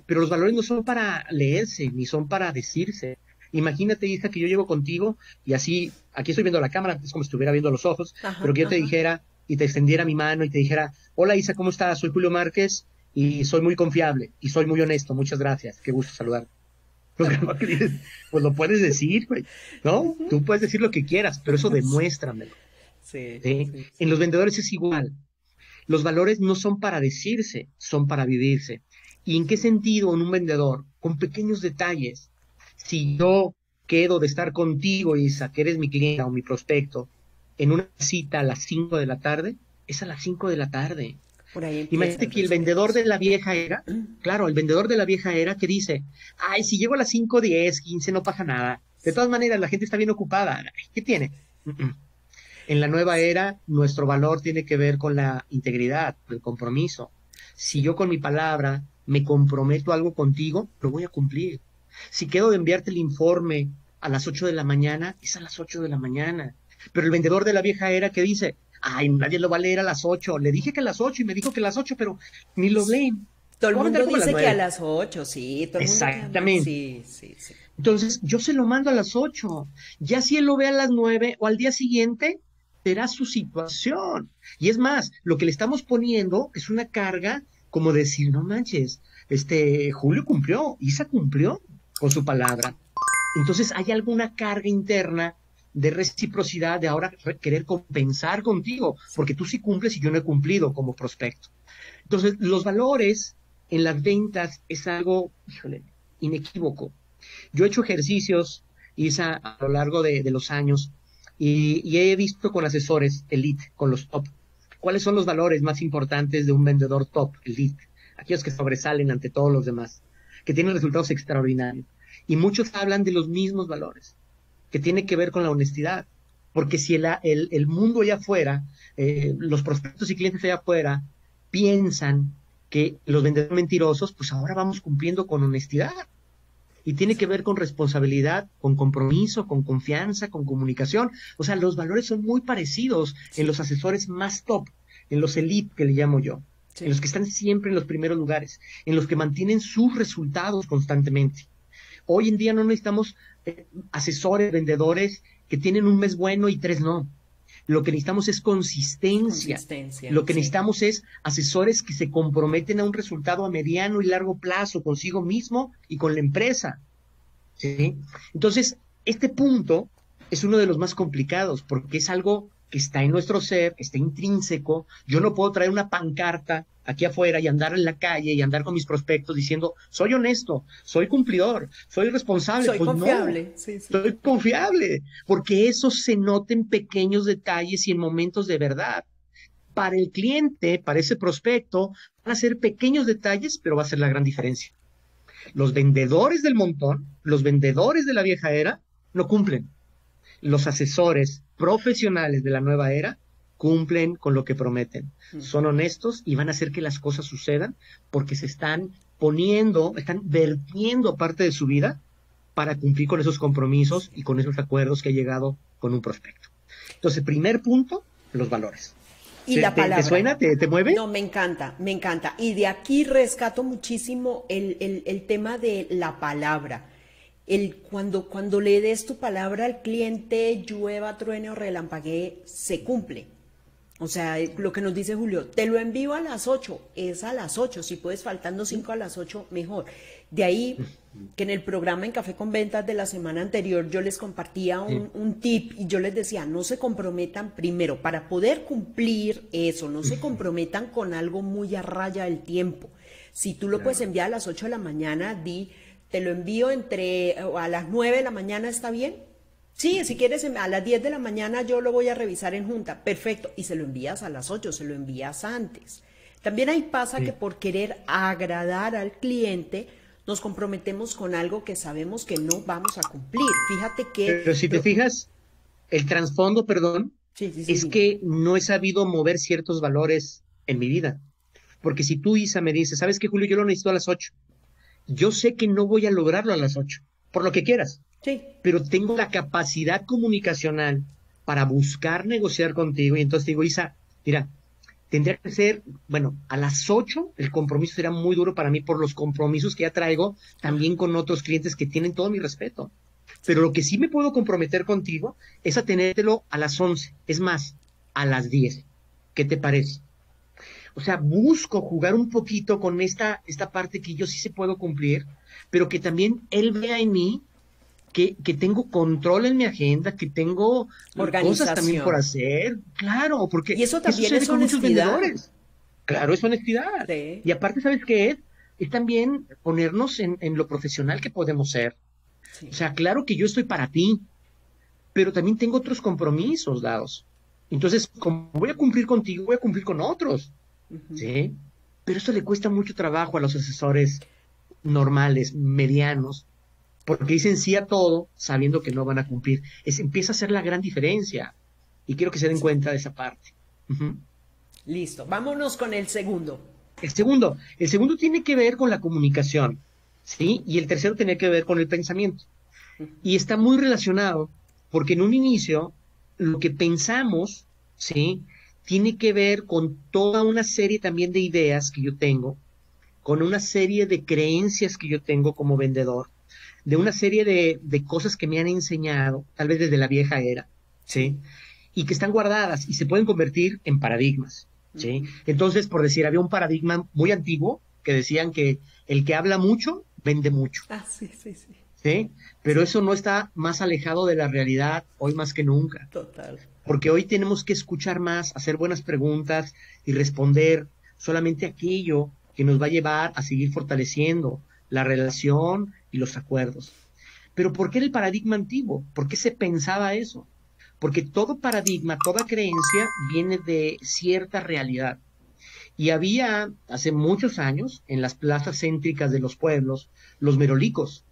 Pero los valores no son para leerse, ni son para decirse. Imagínate, hija, que yo llego contigo y así, aquí estoy viendo la cámara, es como si estuviera viendo los ojos, pero Ajá, que yo te ajá. dijera y te extendiera mi mano y te dijera, hola Isa, ¿cómo estás? Soy Julio Márquez y soy muy confiable y soy muy honesto. Muchas gracias, qué gusto saludar. Pues, capaz que dices, pues lo puedes decir, güey, ¿no? Tú puedes decir lo que quieras, pero eso demuéstramelo, Sí, ¿sí? sí, En sí. los vendedores es igual. Los valores no son para decirse, son para vivirse. ¿Y en qué Sí. sentido en un vendedor? Con pequeños detalles. Si yo quedo de estar contigo, Isa, que eres mi clienta o mi prospecto, en una cita a las 5 de la tarde, es a las 5 de la tarde. Por ahí empieza Imagínate el que el respeto. vendedor de la vieja era, claro, el vendedor de la vieja era que dice, ay, si llego a las 5, 10, 15, no pasa nada. De todas maneras, la gente está bien ocupada. Ay, ¿qué tiene? Mm, mm. En la nueva era, nuestro valor tiene que ver con la integridad, el compromiso. Si Sí, yo con mi palabra me comprometo a algo contigo, lo voy a cumplir. Si quedo de enviarte el informe a las 8 de la mañana, es a las 8 de la mañana. Pero el vendedor de la vieja era que dice, ay, nadie lo va a leer a las 8. Le dije que a las 8 y me dijo que a las 8, pero ni lo leen. todo el Lo voy a mandar mundo como a las dice que a 9. las 8, sí, todo el mundo que a las... Exactamente. Sí, sí, sí. Entonces, yo se lo mando a las 8. Ya si él lo ve a las 9 o al día siguiente, será su situación. Y es más, lo que le estamos poniendo es una carga como decir, no manches, Julio cumplió, Isa cumplió con su palabra. Entonces, hay alguna carga interna de reciprocidad de ahora querer compensar contigo, porque tú sí cumples y yo no he cumplido como prospecto. Entonces, los valores en las ventas es algo, híjole, inequívoco. Yo he hecho ejercicios, Isa, a lo largo de los años y he visto con asesores elite, con los top, cuáles son los valores más importantes de un vendedor top, elite, aquellos que sobresalen ante todos los demás, que tienen resultados extraordinarios. Y muchos hablan de los mismos valores, que tiene que ver con la honestidad. Porque si el mundo allá afuera, los prospectos y clientes allá afuera piensan que los vendedores mentirosos, pues ahora vamos cumpliendo con honestidad y tiene que ver con responsabilidad, con compromiso, con confianza, con comunicación. O sea, los valores son muy parecidos en Sí, los asesores más top, en los elite que le llamo yo, en sí. los que están siempre en los primeros lugares, en los que mantienen sus resultados constantemente. Hoy en día no necesitamos asesores, vendedores que tienen un mes bueno y 3 no. Lo que necesitamos es consistencia. Consistencia, Lo que sí. necesitamos es asesores que se comprometen a un resultado a mediano y largo plazo consigo mismo y con la empresa. ¿Sí? Entonces, este punto es uno de los más complicados porque es algo que está en nuestro ser, está intrínseco. Yo no puedo traer una pancarta aquí afuera y andar en la calle y andar con mis prospectos diciendo, soy honesto, soy cumplidor, soy responsable. Soy Pues no, confiable, sí, sí. soy confiable, porque eso se nota en pequeños detalles y en momentos de verdad. Para el cliente, para ese prospecto, van a ser pequeños detalles, pero va a ser la gran diferencia. Los vendedores del montón, los vendedores de la vieja era, no cumplen. Los asesores profesionales de la nueva era cumplen con lo que prometen. Son Ujú. honestos y van a hacer que las cosas sucedan porque se están poniendo, están vertiendo parte de su vida para cumplir con esos compromisos y con esos acuerdos que ha llegado con un prospecto. Entonces, primer punto, los valores. Y ¿Te, la te, te palabra. suena? ¿Te mueve? No, me encanta, me encanta. Y de aquí rescato muchísimo el tema de la palabra. Cuando le des tu palabra al cliente, llueva, truene o relampaguee, se cumple. O sea, lo que nos dice Julio, te lo envío a las 8, es a las 8. Si puedes faltando 5 a las 8, mejor. De ahí que en el programa en Café con Ventas de la semana anterior yo les compartía Sí. un tip y yo les decía, no se comprometan primero, para poder cumplir eso, no se comprometan con algo muy a raya del tiempo. Si tú lo puedes Claro. enviar a las 8 de la mañana, te lo envío a las 9 de la mañana, ¿está bien? Sí, si quieres a las 10 de la mañana yo lo voy a revisar en junta. Perfecto. Y se lo envías a las 8, se lo envías antes. También ahí pasa que Sí. por querer agradar al cliente nos comprometemos con algo que sabemos que no vamos a cumplir. Fíjate Pero que... si te fijas, el trasfondo, perdón, Sí, sí, sí, es dime. que no he sabido mover ciertos valores en mi vida. Porque si tú, Isa, me dices, ¿sabes qué, Julio? Yo lo necesito a las 8. Yo sé que no voy a lograrlo a las 8, por lo que quieras, Sí. pero tengo la capacidad comunicacional para buscar negociar contigo. Y entonces te digo, Isa, mira, tendría que ser, bueno, a las 8 el compromiso será muy duro para mí por los compromisos que ya traigo también con otros clientes que tienen todo mi respeto. Pero Sí. lo que sí me puedo comprometer contigo es a tenértelo a las 11, es más, a las 10. ¿Qué te parece? O sea, busco jugar un poquito con esta parte que yo sí se puedo cumplir, pero que también él vea en mí que tengo control en mi agenda, que tengo cosas también por Organización. hacer. Claro, porque Y eso ¿qué también sucede es con muchos honestidad. vendedores? Claro, es honestidad. Sí. Y aparte, ¿sabes qué es? Es también ponernos en lo profesional que podemos ser. O Sí. sea, claro que yo estoy para ti, pero también tengo otros compromisos dados. Entonces, como voy a cumplir contigo, voy a cumplir con otros. ¿sí? Pero esto le cuesta mucho trabajo a los asesores normales, medianos, porque dicen sí a todo sabiendo que no van a cumplir. Empieza a ser la gran diferencia y quiero que se den Sí. cuenta de esa parte. Ujú. Listo. Vámonos con el segundo. El segundo tiene que ver con la comunicación, ¿sí? Y el tercero tiene que ver con el pensamiento. Y está muy relacionado porque en un inicio lo que pensamos, ¿sí? Tiene que ver con toda una serie también de ideas que yo tengo, con una serie de creencias que yo tengo como vendedor, de una serie de cosas que me han enseñado, tal vez desde la vieja era, Sí. ¿sí? Y que están guardadas y se pueden convertir en paradigmas, ¿sí? Entonces, por decir, había un paradigma muy antiguo que decían que el que habla mucho, vende mucho, Ah, sí, sí, sí. ¿sí? Pero Sí, eso no está más alejado de la realidad hoy más que nunca, total. porque hoy tenemos que escuchar más, hacer buenas preguntas y responder solamente aquello que nos va a llevar a seguir fortaleciendo la relación y los acuerdos. Pero ¿por qué era el paradigma antiguo? ¿Por qué se pensaba eso? Porque todo paradigma, toda creencia viene de cierta realidad. Y había hace muchos años en las plazas céntricas de los pueblos los merolicos.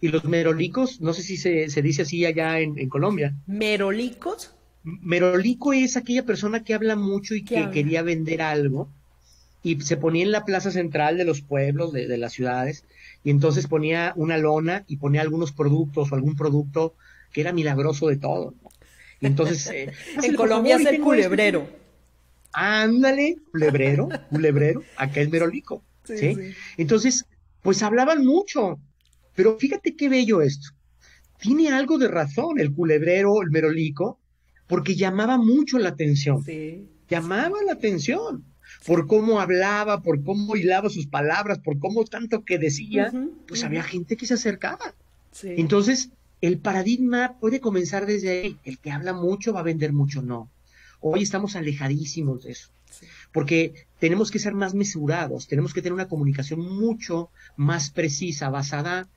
Y los merolicos, no sé si se dice así allá en Colombia. ¿Merolicos? Merolico es aquella persona que habla mucho y ¿Qué que habla? quería vender algo y se ponía en la plaza central de los pueblos, de las ciudades, y entonces ponía una lona y ponía algunos productos o algún producto que era milagroso de todo, ¿no? Y entonces, En hazle por Colombia favor es y el tengo esto y tengo. culebrero. Ándale, culebrero, culebrero, acá el merolico, Sí, ¿sí? sí. Entonces, pues hablaban mucho, pero fíjate qué bello esto. Tiene algo de razón el culebrero, el merolico, porque llamaba mucho la atención, Sí, sí, llamaba la atención por sí. cómo hablaba, por cómo hilaba sus palabras, por cómo tanto que decía, Ujú, pues ujú. había gente que se acercaba. Sí, Entonces, el paradigma puede comenzar desde ahí. El que habla mucho va a vender mucho, no. Hoy estamos alejadísimos de eso, sí. porque tenemos que ser más mesurados, tenemos que tener una comunicación mucho más precisa, basada,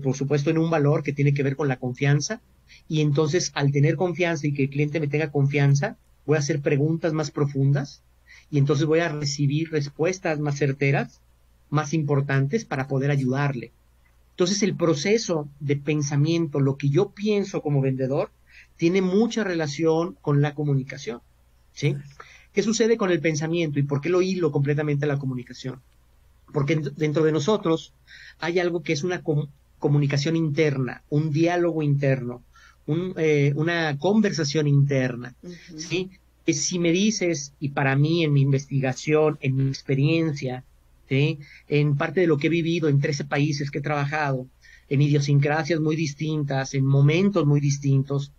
por supuesto, en un valor que tiene que ver con la confianza. Y entonces, al tener confianza y que el cliente me tenga confianza, voy a hacer preguntas más profundas y entonces voy a recibir respuestas más certeras, más importantes para poder ayudarle. Entonces, el proceso de pensamiento, lo que yo pienso como vendedor, tiene mucha relación con la comunicación, ¿sí? ¿Qué sucede con el pensamiento y por qué lo hilo completamente a la comunicación? Porque dentro de nosotros hay algo que es una comunicación interna, un diálogo interno, una conversación interna, Ujú. ¿sí? Que si me dices, y para mí en mi investigación, en mi experiencia, ¿sí? En parte de lo que he vivido en 13 países que he trabajado, en idiosincrasias muy distintas, en momentos muy distintos,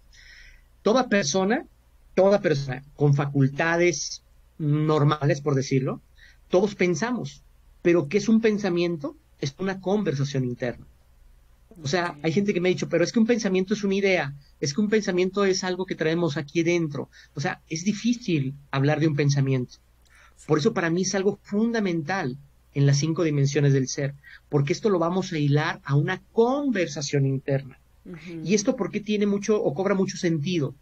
toda persona, toda persona con facultades normales, por decirlo, todos pensamos, pero ¿qué es un pensamiento? Es una conversación interna. O Ok. sea, hay gente que me ha dicho, pero es que un pensamiento es una idea, es que un pensamiento es algo que traemos aquí dentro. O sea, es difícil hablar de un pensamiento. Por Sí. eso para mí es algo fundamental en las 5 dimensiones del ser, porque esto lo vamos a hilar a una conversación interna. Ujú. ¿Y esto por qué tiene mucho o cobra mucho sentido?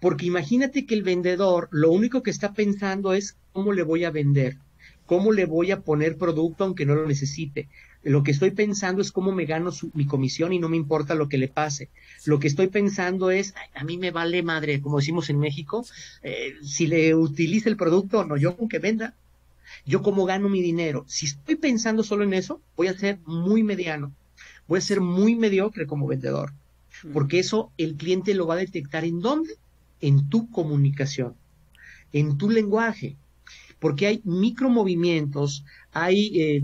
Porque imagínate que el vendedor lo único que está pensando es cómo le voy a vender, cómo le voy a poner producto aunque no lo necesite. Lo que estoy pensando es cómo me gano mi comisión y no me importa lo que le pase. Lo que Sí, estoy pensando es, "Ay, a mí me vale madre, como decimos en México, sí. si le utiliza el producto o no, yo con que venda, yo cómo gano mi dinero. Si estoy pensando solo en eso, voy a ser muy mediano, voy a ser Sí. muy mediocre como vendedor Mm. porque eso el cliente lo va a detectar ¿en dónde? En tu comunicación, en tu lenguaje, porque hay micromovimientos, hay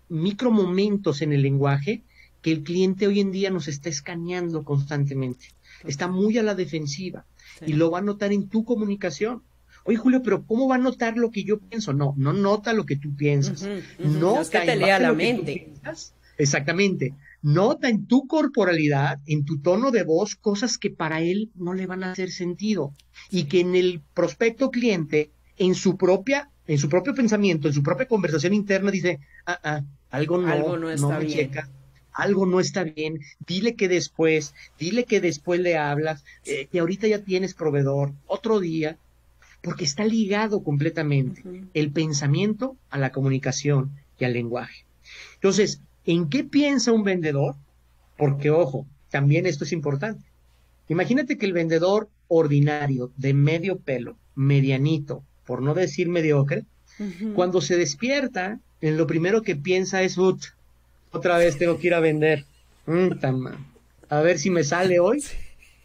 micromomentos en el lenguaje que el cliente hoy en día nos está escaneando constantemente, está Total. muy a la defensiva y Sí. lo va a notar en tu comunicación. Oye, Julio, pero ¿cómo va a notar lo que yo pienso? No, no nota lo que tú piensas. Ujú, ujú. No es que Nota te en lea base a la lo que tú mente. piensas. Exactamente. Nota en tu corporalidad, en tu tono de voz, cosas que para él no le van a hacer sentido y Sí. que en el prospecto cliente, en su propio pensamiento, en su propia conversación interna, dice, algo Algo no, no no está me bien. checa, algo no está bien, dile que después le hablas, Sí. que ahorita ya tienes proveedor, otro día. porque está ligado completamente el pensamiento a la comunicación y al lenguaje. Entonces, ¿en qué piensa un vendedor? Porque, ojo, también esto es importante. Imagínate que el vendedor ordinario, de medio pelo, medianito, por no decir mediocre, cuando se despierta, en lo primero que piensa es, otra vez tengo que ir a vender. A ver si me sale hoy.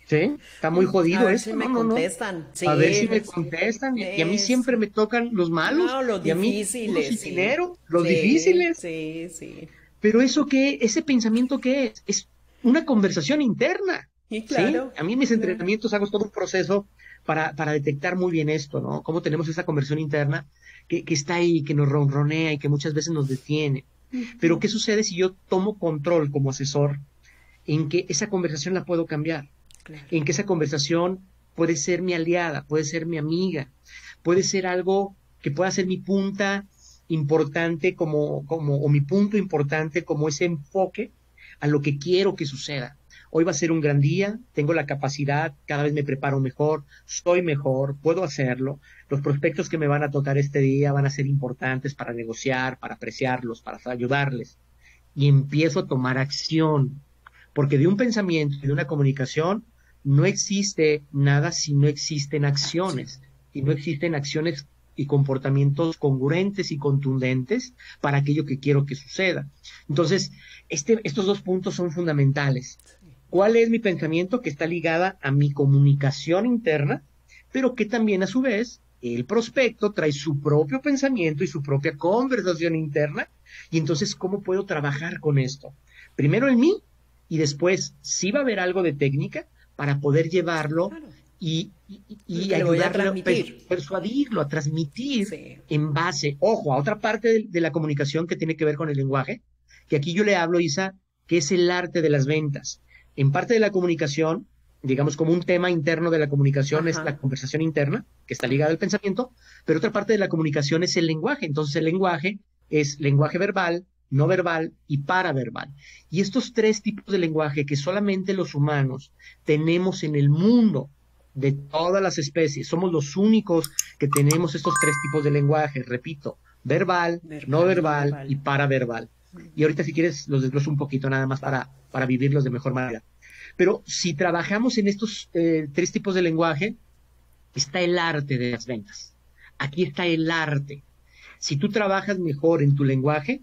¿Sí? Está muy A jodido ver esto. si me No, no, no. contestan. Sí, A ver si me contestan. Y a mí eso. siempre me tocan los malos No, los y a mí puros difíciles, sin sí. dinero, los Sí, difíciles. sí, sí. Pero eso qué, ese pensamiento qué es una conversación interna. Y ¿Sí? claro, A mí en mis claro. entrenamientos hago todo un proceso para detectar muy bien esto, ¿no? Cómo tenemos esa conversión interna que está ahí, que nos ronronea y que muchas veces nos detiene. Pero ¿qué sucede si yo tomo control como asesor en que esa conversación la puedo cambiar? Claro. En que esa conversación puede ser mi aliada, puede ser mi amiga, puede ser algo que pueda ser mi punta importante o mi punto importante como ese enfoque a lo que quiero que suceda. Hoy va a ser un gran día, tengo la capacidad, cada vez me preparo mejor, soy mejor, puedo hacerlo. Los prospectos que me van a tocar este día van a ser importantes para negociar, para apreciarlos, para ayudarles. Y empiezo a tomar acción, porque de un pensamiento y de una comunicación no existe nada si no existen acciones, y no existen acciones y comportamientos congruentes y contundentes para aquello que quiero que suceda. Entonces, estos dos puntos son fundamentales. ¿Cuál es mi pensamiento? Que está ligada a mi comunicación interna, pero que también a su vez el prospecto trae su propio pensamiento y su propia conversación interna. Y entonces, ¿cómo puedo trabajar con esto? Primero en mí y después sí va a haber algo de técnica para poder llevarlo Claro. y Que le voy a ayudarle, transmitir. persuadirlo, a transmitir Sí. en base, ojo, a otra parte de la comunicación que tiene que ver con el lenguaje, que aquí yo le hablo, Isa, que es el arte de las ventas. En parte de la comunicación, digamos como un tema interno de la comunicación es la Ajá. conversación interna, que está ligada al pensamiento, pero otra parte de la comunicación es el lenguaje. Entonces el lenguaje es lenguaje verbal, no verbal y paraverbal. Y estos tres tipos de lenguaje que solamente los humanos tenemos en el mundo, de todas las especies, somos los únicos que tenemos estos tres tipos de lenguaje, repito, verbal, no Verbal, no verbal y verbal. paraverbal. Y ahorita si quieres los desgloso un poquito nada más Va. para vivirlos de mejor manera. Pero si trabajamos en estos tres tipos de lenguaje, está el arte de las ventas. Aquí está el arte. Si tú trabajas mejor en tu lenguaje,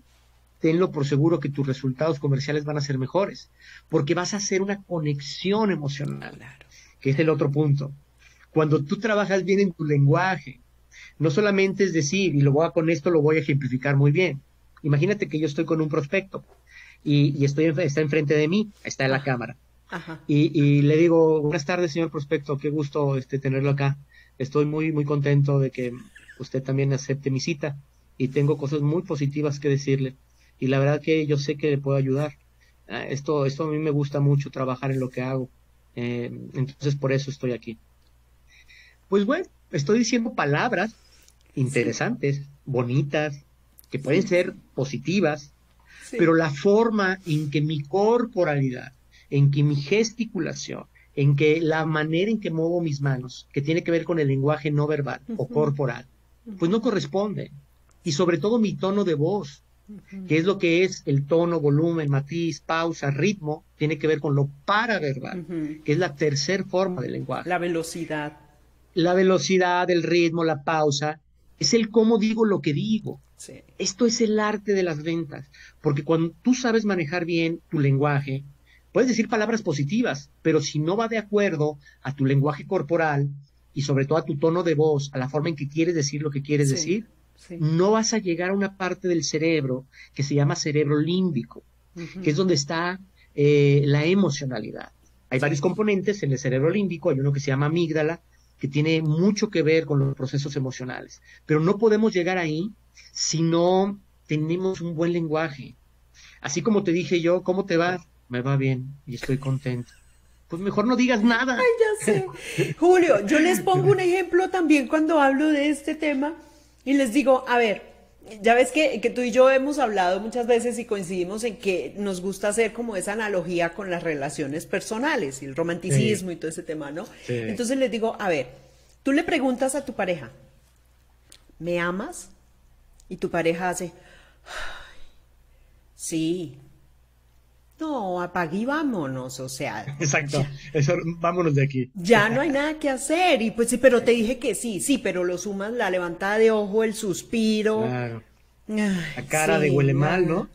tenlo por seguro que tus resultados comerciales van a ser mejores, porque vas a hacer una conexión emocional, Claro. que es el otro punto. Cuando tú trabajas bien en tu lenguaje, no solamente es decir, con esto lo voy a ejemplificar muy bien. Imagínate que yo estoy con un prospecto y está enfrente de mí, está en la Ajá. cámara, Ajá. y le digo, buenas tardes, señor prospecto, qué gusto tenerlo acá. Estoy muy, muy contento de que usted también acepte mi cita y tengo cosas muy positivas que decirle. Y la verdad que yo sé que le puedo ayudar. Esto a mí me gusta mucho trabajar en lo que hago. Entonces por eso estoy aquí. Pues bueno, estoy diciendo palabras Sí. interesantes, bonitas, que pueden Sí. ser positivas, pero Sí. la forma en que mi corporalidad, en que mi gesticulación, en que la manera en que muevo mis manos, que tiene que ver con el lenguaje no verbal o corporal, pues no corresponde. Y sobre todo mi tono de voz, que es lo que es el tono, volumen, matiz, pausa, ritmo, tiene que ver con lo paraverbal, que es la tercera forma del lenguaje. La velocidad. La velocidad, el ritmo, la pausa, es el cómo digo lo que digo. Sí. Esto es el arte de las ventas, porque cuando tú sabes manejar bien tu lenguaje, puedes decir palabras positivas, pero si no va de acuerdo a tu lenguaje corporal y sobre todo a tu tono de voz, a la forma en que quieres decir lo que quieres Sí. decir, Sí. no vas a llegar a una parte del cerebro que se llama cerebro límbico, que es donde está la emocionalidad. Hay varios Sí. componentes en el cerebro límbico, hay uno que se llama amígdala, que tiene mucho que ver con los procesos emocionales, pero no podemos llegar ahí si no tenemos un buen lenguaje. Así como te dije yo, ¿cómo te va? Me va bien y estoy contento. Pues mejor no digas nada. Ya sé. Julio, yo les pongo un ejemplo también cuando hablo de este tema y les digo, a ver, ya ves que tú y yo hemos hablado muchas veces y coincidimos en que nos gusta hacer como esa analogía con las relaciones personales y el Sí, romanticismo y todo ese tema, ¿no? sí. Entonces les digo, a ver, Tú le preguntas a tu pareja, ¿me amas? Y tu pareja hace, sí. No, apague y vámonos, o sea, Exacto, ya, eso, vámonos de aquí. ya no hay nada que hacer. Y pues sí, pero te dije que sí, sí, pero lo sumas la levantada de ojo, el suspiro. Claro, Ay, la cara de sí, huele mal, ya, ¿no?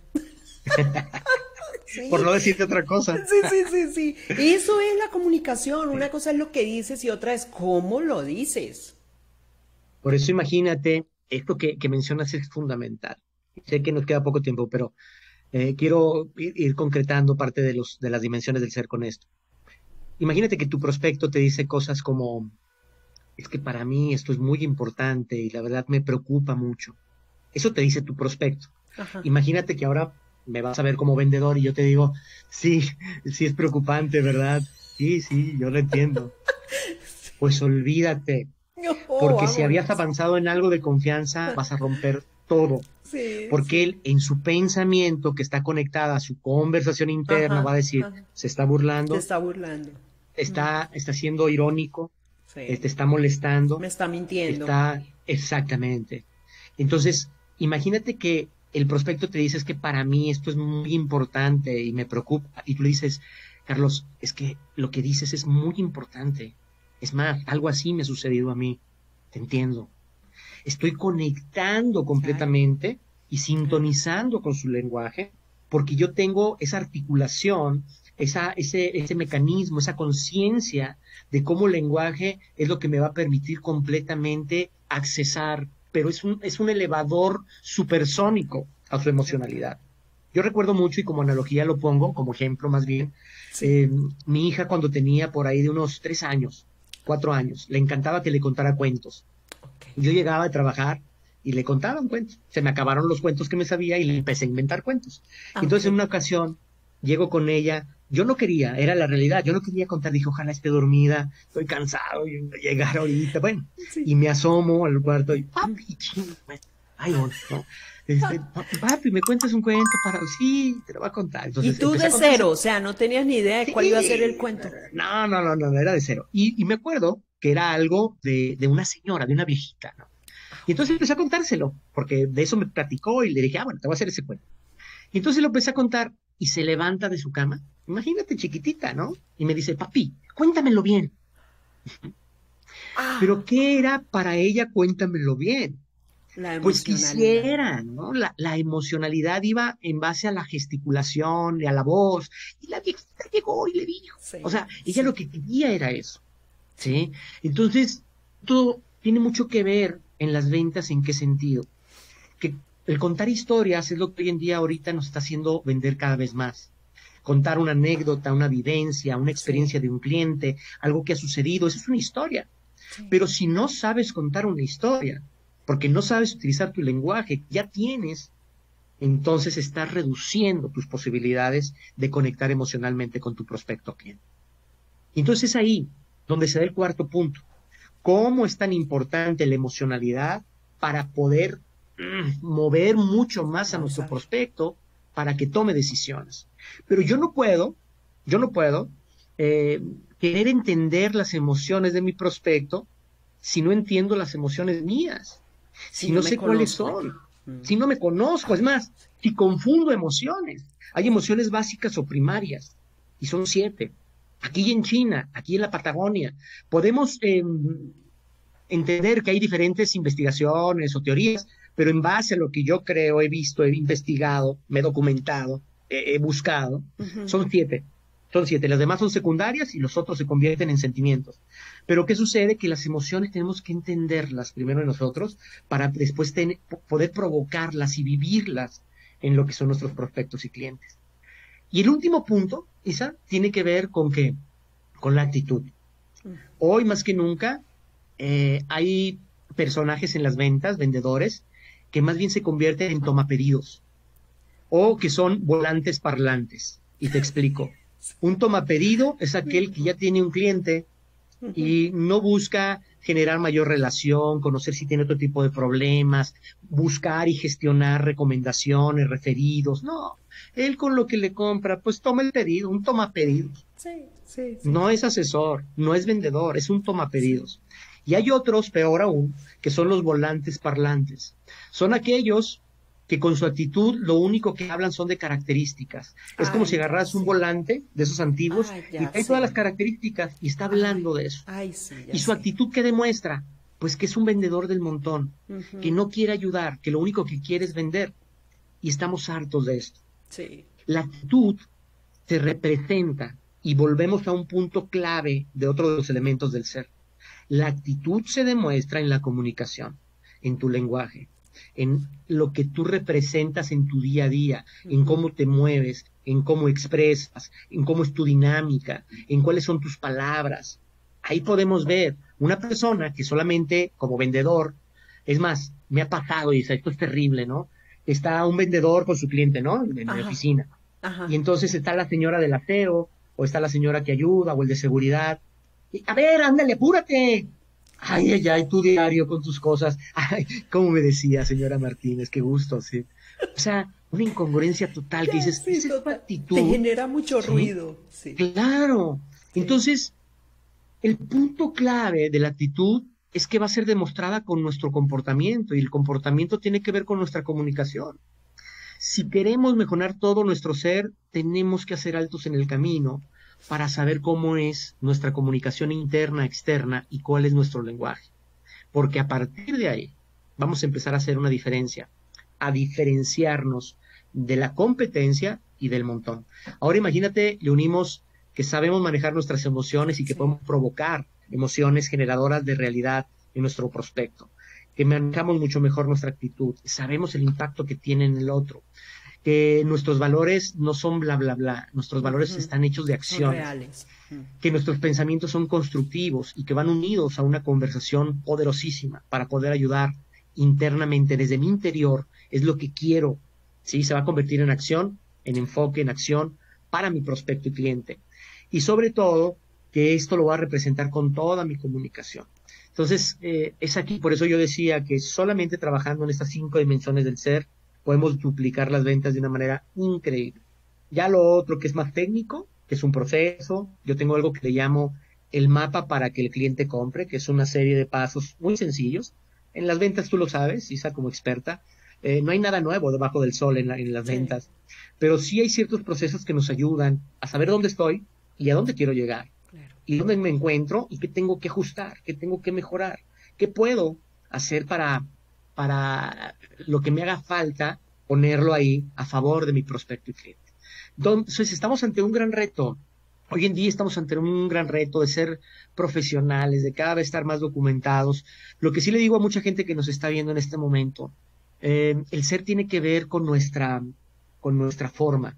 Por sí, no decirte otra cosa. sí, sí, sí, sí. Eso es la comunicación. Una cosa es lo que dices y otra es cómo lo dices. Por eso imagínate, esto que mencionas es fundamental. Sé que nos queda poco tiempo, pero quiero ir concretando parte de de las dimensiones del ser con esto. Imagínate que tu prospecto te dice cosas como, es que para mí esto es muy importante y la verdad me preocupa mucho. Eso te dice tu prospecto. Ajá. Imagínate que ahora me vas a ver como vendedor y yo te digo, sí, sí es preocupante, ¿verdad? Sí, sí, yo lo entiendo. Pues olvídate, Oh, porque si habías vámonos. avanzado en algo de confianza, vas a romper todo, Sí, porque sí. él en su pensamiento que está conectada a su conversación interna va Ajá, a decir, ajá. se está Se burlando, está burlando. está siendo irónico, te Sí. está molestando, Me está mintiendo. está exactamente. Entonces, imagínate que el prospecto te dice es que para mí esto es muy importante y me preocupa, y tú le dices, Carlos, es que lo que dices es muy importante. Es más, algo así me ha sucedido a mí. Te entiendo. Estoy conectando Claro, completamente y claro. sintonizando con su lenguaje porque yo tengo esa articulación, ese mecanismo, esa conciencia de cómo el lenguaje es lo que me va a permitir completamente accesar, pero es un elevador supersónico a su Total. emocionalidad. Yo recuerdo mucho y como analogía lo pongo, como ejemplo más bien, Sí. eh, mi hija cuando tenía por ahí de unos 3 años, 4 años, le encantaba que le contara cuentos. Ok. Yo llegaba a trabajar y le contaba un cuento. Se me acabaron los cuentos que me sabía y le empecé a inventar cuentos. Ah, ok. Entonces, en una ocasión, llego con ella. Yo no quería, era la realidad. Yo no quería contar. Dije, ojalá esté dormida. Estoy cansado y llegar ahorita. Bueno, Sí. y me asomo al cuarto y, papi, ching, pues, ay, no, no. Papi, ¿me cuentas un cuento para...? Sí, te lo voy a contar. Y Entonces, tú empecé a de contar. cero, o sea, no tenías ni idea de cuál iba a ser el Sí, cuento. no, no, no, no, no, era de cero. Y me acuerdo que era algo de una señora, de una viejita, ¿no? Ah, Y ok. entonces empecé a contárselo, porque de eso me platicó y le dije, ah, bueno, te voy a hacer ese cuento. Y entonces lo empecé a contar y se levanta de su cama, imagínate chiquitita, ¿no? Y me dice, papi, cuéntamelo bien. Ah, Pero ¿qué era para ella? Cuéntamelo bien. la Pues emocionalidad. quisiera, ¿no? La emocionalidad iba en base a la gesticulación y a la voz. Y la viejita llegó y le dijo. O Sí, sea, ella lo sí, que quería era eso, sí. ¿sí? Entonces, todo tiene mucho que ver en las ventas, ¿en qué sentido? Que el contar historias es lo que hoy en día ahorita nos está haciendo vender cada vez más. Contar una anécdota, una vivencia, una Sí, experiencia de un cliente, algo que ha sucedido, eso es una historia. sí. Pero si no sabes contar una historia, porque no sabes utilizar tu lenguaje, ya tienes, entonces estás reduciendo tus posibilidades de conectar emocionalmente con tu prospecto cliente. Entonces es ahí donde se da el cuarto punto. ¿Cómo es tan importante la emocionalidad para poder mover mucho más a Vamos nuestro a ver. prospecto para que tome decisiones? Pero yo no puedo eh, querer entender las emociones de mi prospecto si no entiendo las emociones mías, Si si no no me sé cuáles conozco. son, Mm. si no me conozco, es más, si confundo emociones. Hay emociones básicas o primarias y son 7. Aquí en China, aquí en la Patagonia, podemos entender que hay diferentes investigaciones o teorías, pero en base a lo que yo creo, he visto, he investigado, me he documentado, he buscado, Ujú. son 7. Son 7. Las demás son secundarias y los otros se convierten en sentimientos. Pero ¿qué sucede? Que las emociones tenemos que entenderlas primero en nosotros para después poder provocarlas y vivirlas en lo que son nuestros prospectos y clientes. Y el último punto, Isa, tiene que ver con que, con la actitud. Hoy más que nunca hay personajes en las ventas, vendedores, que más bien se convierten en tomapedidos o que son volantes parlantes. Y te explico. Un tomapedido es aquel que ya tiene un cliente y no busca generar mayor relación, conocer si tiene otro tipo de problemas, buscar y gestionar recomendaciones, referidos. No, él con lo que le compra, pues toma el pedido, un toma pedidos. Sí, sí, sí, No es asesor, no es vendedor, es un toma sí. pedidos. Y hay otros, peor aún, que son los volantes parlantes. Son aquellos que con su actitud lo único que hablan son de características. Es como si Ay, ya agarras un sé. volante de esos antiguos Ay, y ya trae todas las sé. características y está Ay, hablando de eso. ay, sí, ¿Y ya su sé. actitud qué demuestra? Pues que es un vendedor del montón, que Ujú. no quiere ayudar, que lo único que quiere es vender. Y estamos hartos de esto. Sí, La actitud se representa y volvemos a un punto clave de otro de los elementos del ser. La actitud se demuestra en la comunicación, en tu lenguaje, en lo que tú representas en tu día a día, en ujú, cómo te mueves, en cómo expresas, en cómo es tu dinámica, en cuáles son tus palabras. Ahí podemos ver una persona que solamente como vendedor, es más, me ha pasado y dice, esto es terrible, ¿no? Está un vendedor con su cliente, ¿no? En la ajá, oficina. Y ajá. entonces está la señora del aseo, o está la señora que ayuda, o el de seguridad. Y, a ver, ándale, apúrate. Ay, ay, ay, tu diario con tus cosas. Ay, como me decía, señora Martínez, qué gusto, sí. O sea, una incongruencia total que Ya, dices, sí, esa es tu total. Te actitud, genera mucho ¿sí? ruido. Sí, Claro. sí. Entonces, el punto clave de la actitud es que va a ser demostrada con nuestro comportamiento y el comportamiento tiene que ver con nuestra comunicación. Si queremos mejorar todo nuestro ser, tenemos que hacer altos en el camino para saber cómo es nuestra comunicación interna, externa y cuál es nuestro lenguaje. Porque a partir de ahí vamos a empezar a hacer una diferencia, a diferenciarnos de la competencia y del montón. Ahora imagínate, le unimos que sabemos manejar nuestras emociones y que Sí. podemos provocar emociones generadoras de realidad en nuestro prospecto, que manejamos mucho mejor nuestra actitud, sabemos el impacto que tiene en el otro, que nuestros valores no son bla, bla, bla, nuestros valores Ujú. están hechos de Son acciones, reales. Mm. que nuestros pensamientos son constructivos y que van unidos a una conversación poderosísima para poder ayudar internamente desde mi interior, es lo que quiero, ¿sí? Se va a convertir en acción, en enfoque, en acción para mi prospecto y cliente. Y sobre todo, que esto lo va a representar con toda mi comunicación. Entonces, es aquí, por eso yo decía que solamente trabajando en estas 5 dimensiones del ser, podemos duplicar las ventas de una manera increíble. Ya lo otro que es más técnico, que es un proceso, yo tengo algo que le llamo el mapa para que el cliente compre, que es una serie de pasos muy sencillos. En las ventas tú lo sabes, Isa como experta, no hay nada nuevo debajo del sol en las Sí, ventas, pero sí hay ciertos procesos que nos ayudan a saber dónde estoy y a dónde quiero llegar, claro. y dónde me encuentro y qué tengo que ajustar, qué tengo que mejorar, qué puedo hacer para lo que me haga falta, ponerlo ahí a favor de mi prospecto y cliente. Entonces, estamos ante un gran reto. Hoy en día estamos ante un gran reto de ser profesionales, de cada vez estar más documentados. Lo que sí le digo a mucha gente que nos está viendo en este momento, el ser tiene que ver con nuestra forma,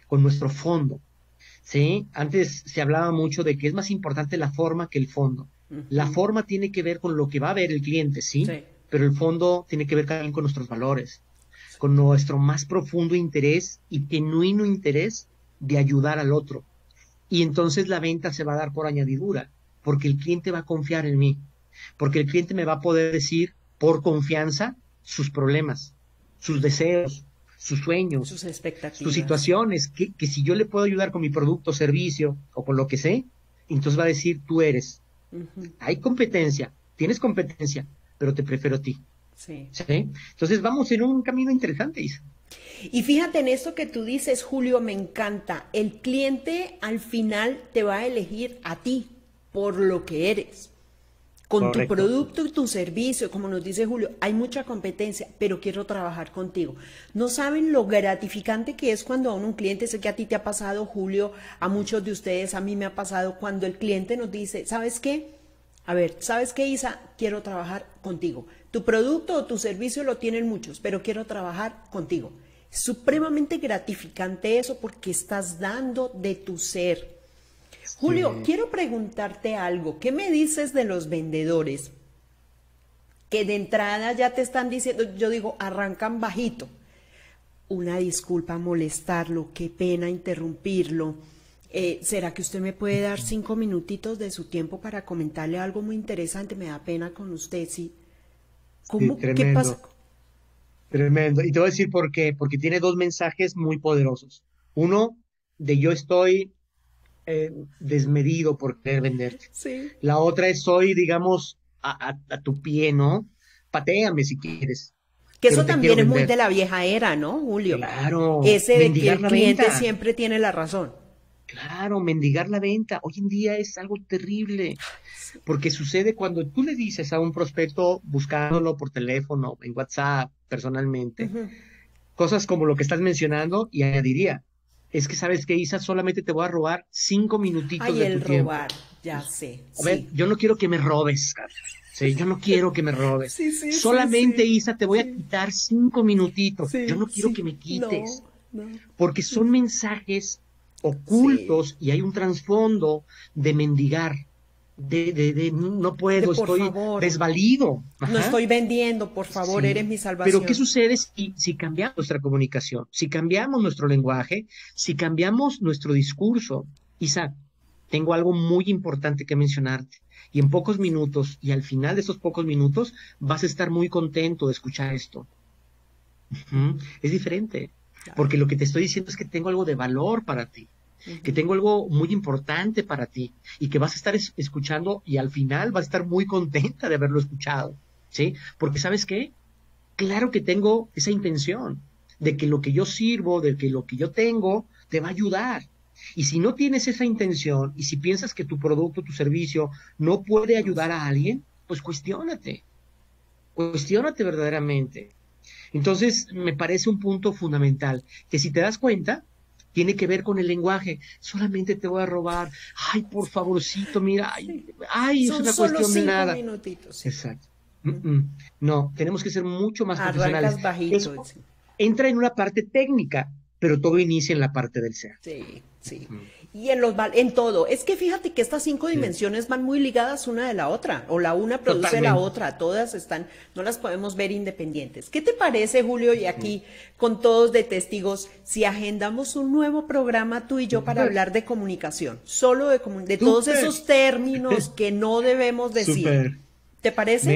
con nuestro fondo. ¿Sí? Antes se hablaba mucho de que es más importante la forma que el fondo. La Ujú. forma tiene que ver con lo que va a ver el cliente, ¿sí? Sí, Pero el fondo tiene que ver también con nuestros valores, con nuestro más profundo interés y genuino interés de ayudar al otro. Y entonces la venta se va a dar por añadidura, porque el cliente va a confiar en mí, porque el cliente me va a poder decir por confianza sus problemas, sus deseos, sus sueños, sus sus expectativas. situaciones, que si yo le puedo ayudar con mi producto, servicio o con lo que sé, entonces va a decir, tú eres. Ujú. Hay competencia, tienes competencia, pero te prefiero a ti. Sí. ¿Sí? Entonces vamos en un camino interesante, Isa. Y fíjate en esto que tú dices, Julio, me encanta. El cliente al final te va a elegir a ti por lo que eres. Con tu Correcto. producto y tu servicio, como nos dice Julio, hay mucha competencia, pero quiero trabajar contigo. No saben lo gratificante que es cuando a un cliente, sé que a ti te ha pasado, Julio, a muchos de ustedes, a mí me ha pasado, cuando el cliente nos dice, ¿sabes qué? A ver, ¿sabes qué, Isa? Quiero trabajar contigo. Tu producto o tu servicio lo tienen muchos, pero quiero trabajar contigo. Es supremamente gratificante eso porque estás dando de tu ser. Julio, Sí. quiero preguntarte algo. ¿Qué me dices de los vendedores que de entrada ya te están diciendo, yo digo, arrancan bajito? Una disculpa molestarlo, qué pena interrumpirlo. ¿Será que usted me puede dar 5 minutitos de su tiempo para comentarle algo muy interesante? Me da pena con usted, sí. Sí, ¿Cómo? ¿Qué pasa? tremendo, tremendo. Y te voy a decir por qué, porque tiene dos mensajes muy poderosos. Uno, de yo estoy desmedido por querer venderte. Sí. La otra es soy, digamos, a tu pie, ¿no? Patéame si quieres, Que pero eso te quiero también es muy vender. de la vieja era, ¿no, Julio? Claro, Ese de que mendigar el la cliente venta. siempre tiene la razón. Claro, mendigar la venta. Hoy en día es algo terrible, Sí. porque sucede cuando tú le dices a un prospecto buscándolo por teléfono, en WhatsApp, personalmente, Ujú. cosas como lo que estás mencionando, y añadiría, es que sabes que Isa, solamente te voy a robar 5 minutitos Ay, de tu el tiempo. robar, ya sé, A ver, sí. yo no quiero que me robes, Carla. Sí, yo no quiero que me robes. Sí, sí, sí, Solamente, sí. Isa, te voy a Sí, quitar 5 minutitos. Yo sí, no quiero que sí. me No, quites, no. porque son mensajes Sí. ocultos y hay un trasfondo de mendigar, de no De puedo, por estoy favor, desvalido. no Ajá. estoy vendiendo, por favor, eres Sí, mi pero ¿qué salvación. sucede si cambiamos nuestra comunicación, si cambiamos nuestro lenguaje, si cambiamos nuestro discurso? Isaac, tengo algo muy importante que mencionarte y en pocos minutos y al final de esos pocos minutos vas a estar muy contento de escuchar esto. Ujú. Es diferente, Claro. porque lo que te estoy diciendo es que tengo algo de valor para ti, que Ujú. tengo algo muy importante para ti y que vas a estar escuchando y al final vas a estar muy contenta de haberlo escuchado, ¿sí? Porque ¿sabes qué? Claro que tengo esa intención de que lo que yo sirvo, de que lo que yo tengo, te va a ayudar. Y si no tienes esa intención y si piensas que tu producto, tu servicio no puede No ayudar sé. a alguien, pues cuestiónate verdaderamente. Entonces, me parece un punto fundamental, que si te das cuenta, tiene que ver con el lenguaje. Solamente te voy a robar. Ay, por favorcito, mira, Sí. ay, es Son una solo cuestión de cinco nada. minutitos, sí. Exacto. No, tenemos que ser mucho más profesionales. Arrancas bajito, Eso sí. entra en una parte técnica, pero todo inicia en la parte del ser. Sí, sí. Ujú. Y en en todo. Es que fíjate que estas cinco Sí, dimensiones van muy ligadas una de la otra, o la una produce la totalmente. otra, todas están, no las podemos ver independientes. ¿Qué te parece, Julio, y Ujú. aquí con todos de testigos, si agendamos un nuevo programa tú y yo para Súper, hablar de comunicación, solo de todos súper, esos términos que no debemos decir? súper. ¿Te parece?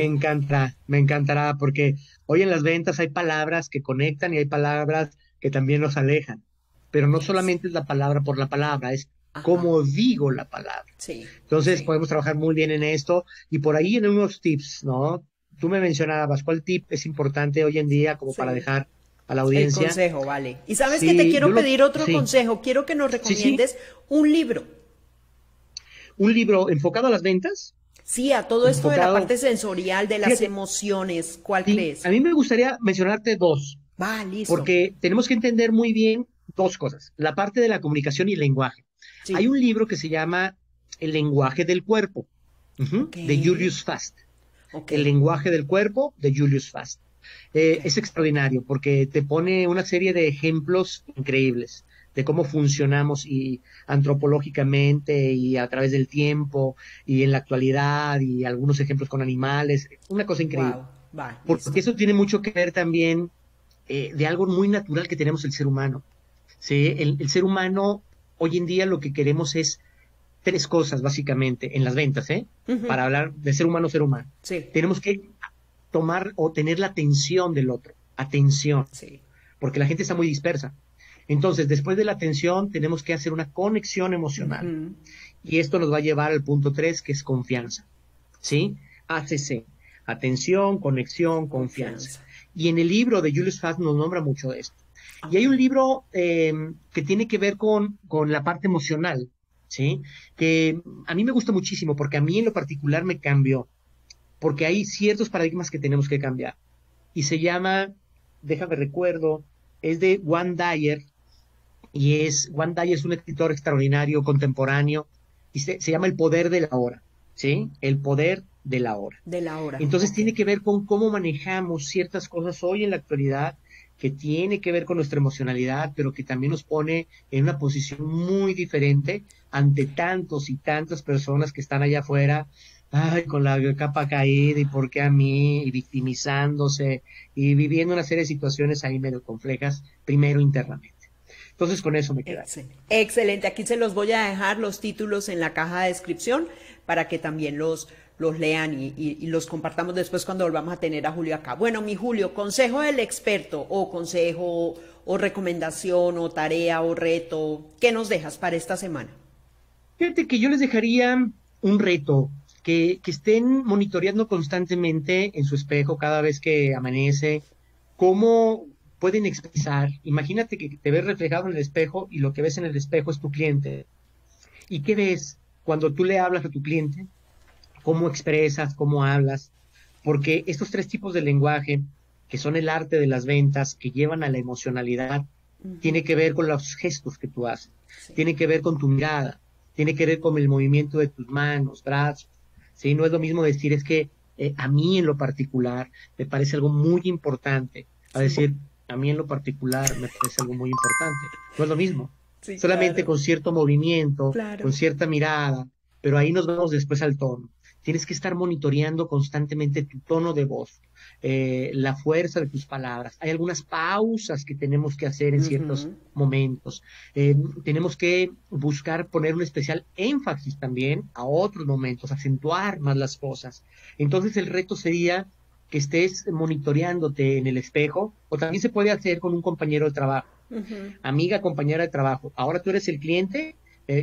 Me encantará, porque hoy en las ventas hay palabras que conectan y hay palabras que también nos alejan. Pero no Eso. solamente es la palabra por la palabra, es Ajá. cómo digo la palabra. Sí, Entonces sí, podemos trabajar muy bien en esto y por ahí en unos tips, ¿no? Tú me mencionabas, ¿cuál tip es importante hoy en día como para sí. dejar a la El audiencia? consejo, vale. Y sabes que te Sí, quiero pedir otro sí, consejo. Quiero que nos sí, recomiendes un libro. un libro enfocado a las ventas, Sí, a todo esto de la enfocado, parte sensorial, de las fíjate, emociones. ¿Cuál sí, a crees? mí me gustaría mencionarte dos, Va, listo. porque tenemos que entender muy bien dos cosas, la parte de la comunicación y el lenguaje. Hay Sí. un libro que se llama El lenguaje del cuerpo, Ok. de Julius Fast. Ok. El lenguaje del cuerpo de Julius Fast. Ok. Es extraordinario porque te pone una serie de ejemplos increíbles de cómo funcionamos y antropológicamente y a través del tiempo y en la actualidad y algunos ejemplos con animales, una cosa increíble. Wow. Va, Porque listo. eso tiene mucho que ver también de algo muy natural que tenemos el ser humano. ¿Sí? El ser humano hoy en día lo que queremos es tres cosas básicamente en las ventas, ¿eh? Ujú. Para hablar de ser humano, ser humano. Sí. Tenemos que tomar o tener la atención del otro, atención, Sí. porque la gente está muy dispersa. Entonces, después de la atención, tenemos que hacer una conexión emocional. Ujú. Y esto nos va a llevar al punto 3, que es confianza. Sí. ¿Sí? ACC. Atención, conexión, confianza. Confianza. Y en el libro de Julius Fast nos nombra mucho de esto. Y hay Ok. un libro que tiene que ver con la parte emocional, ¿sí? Que a mí me gusta muchísimo porque a mí en lo particular me cambió, porque hay ciertos paradigmas que tenemos que cambiar. Y se llama, déjame recuerdo, es de Juan Dyer, Juan Dyer es un escritor extraordinario, contemporáneo, y se llama El poder de la hora, ¿sí? El poder de la hora. De la hora. Entonces Ok. tiene que ver con cómo manejamos ciertas cosas hoy en la actualidad, que tiene que ver con nuestra emocionalidad, pero que también nos pone en una posición muy diferente ante tantos y tantas personas que están allá afuera, ay, con la capa caída y por qué a mí, y victimizándose y viviendo una serie de situaciones ahí medio complejas, primero internamente. Entonces con eso me quedaría. Excelente. Excelente. Aquí se los voy a dejar los títulos en la caja de descripción para que también los lean y los compartamos después cuando volvamos a tener a Julio acá. Bueno, mi Julio, consejo del experto o consejo o recomendación o tarea o reto, ¿qué nos dejas para esta semana? Fíjate que yo les dejaría un reto, que estén monitoreando constantemente en su espejo cada vez que amanece, cómo pueden expresar. Imagínate que te ves reflejado en el espejo y lo que ves en el espejo es tu cliente. ¿Y qué ves cuando tú le hablas a tu cliente? ¿Cómo expresas? ¿Cómo hablas? Porque estos tres tipos de lenguaje, que son el arte de las ventas, que llevan a la emocionalidad, Ujú. tiene que ver con los gestos que tú haces, Sí. tiene que ver con tu mirada, tiene que ver con el movimiento de tus manos, brazos, ¿sí? No es lo mismo decir, es que a mí en lo particular me parece algo muy importante, a Sí. decir, a mí en lo particular me parece algo muy importante. No es lo mismo, Sí, solamente claro. con cierto movimiento, con Claro. cierta mirada, pero ahí nos vamos después al tono. Tienes que estar monitoreando constantemente tu tono de voz, la fuerza de tus palabras. Hay algunas pausas que tenemos que hacer en ciertos Ujú. momentos. Tenemos que buscar poner un especial énfasis también a otros momentos, acentuar más las cosas. Entonces el reto sería que estés monitoreándote en el espejo, o también se puede hacer con un compañero de trabajo, Ujú. amiga, compañera de trabajo. Ahora tú eres el cliente.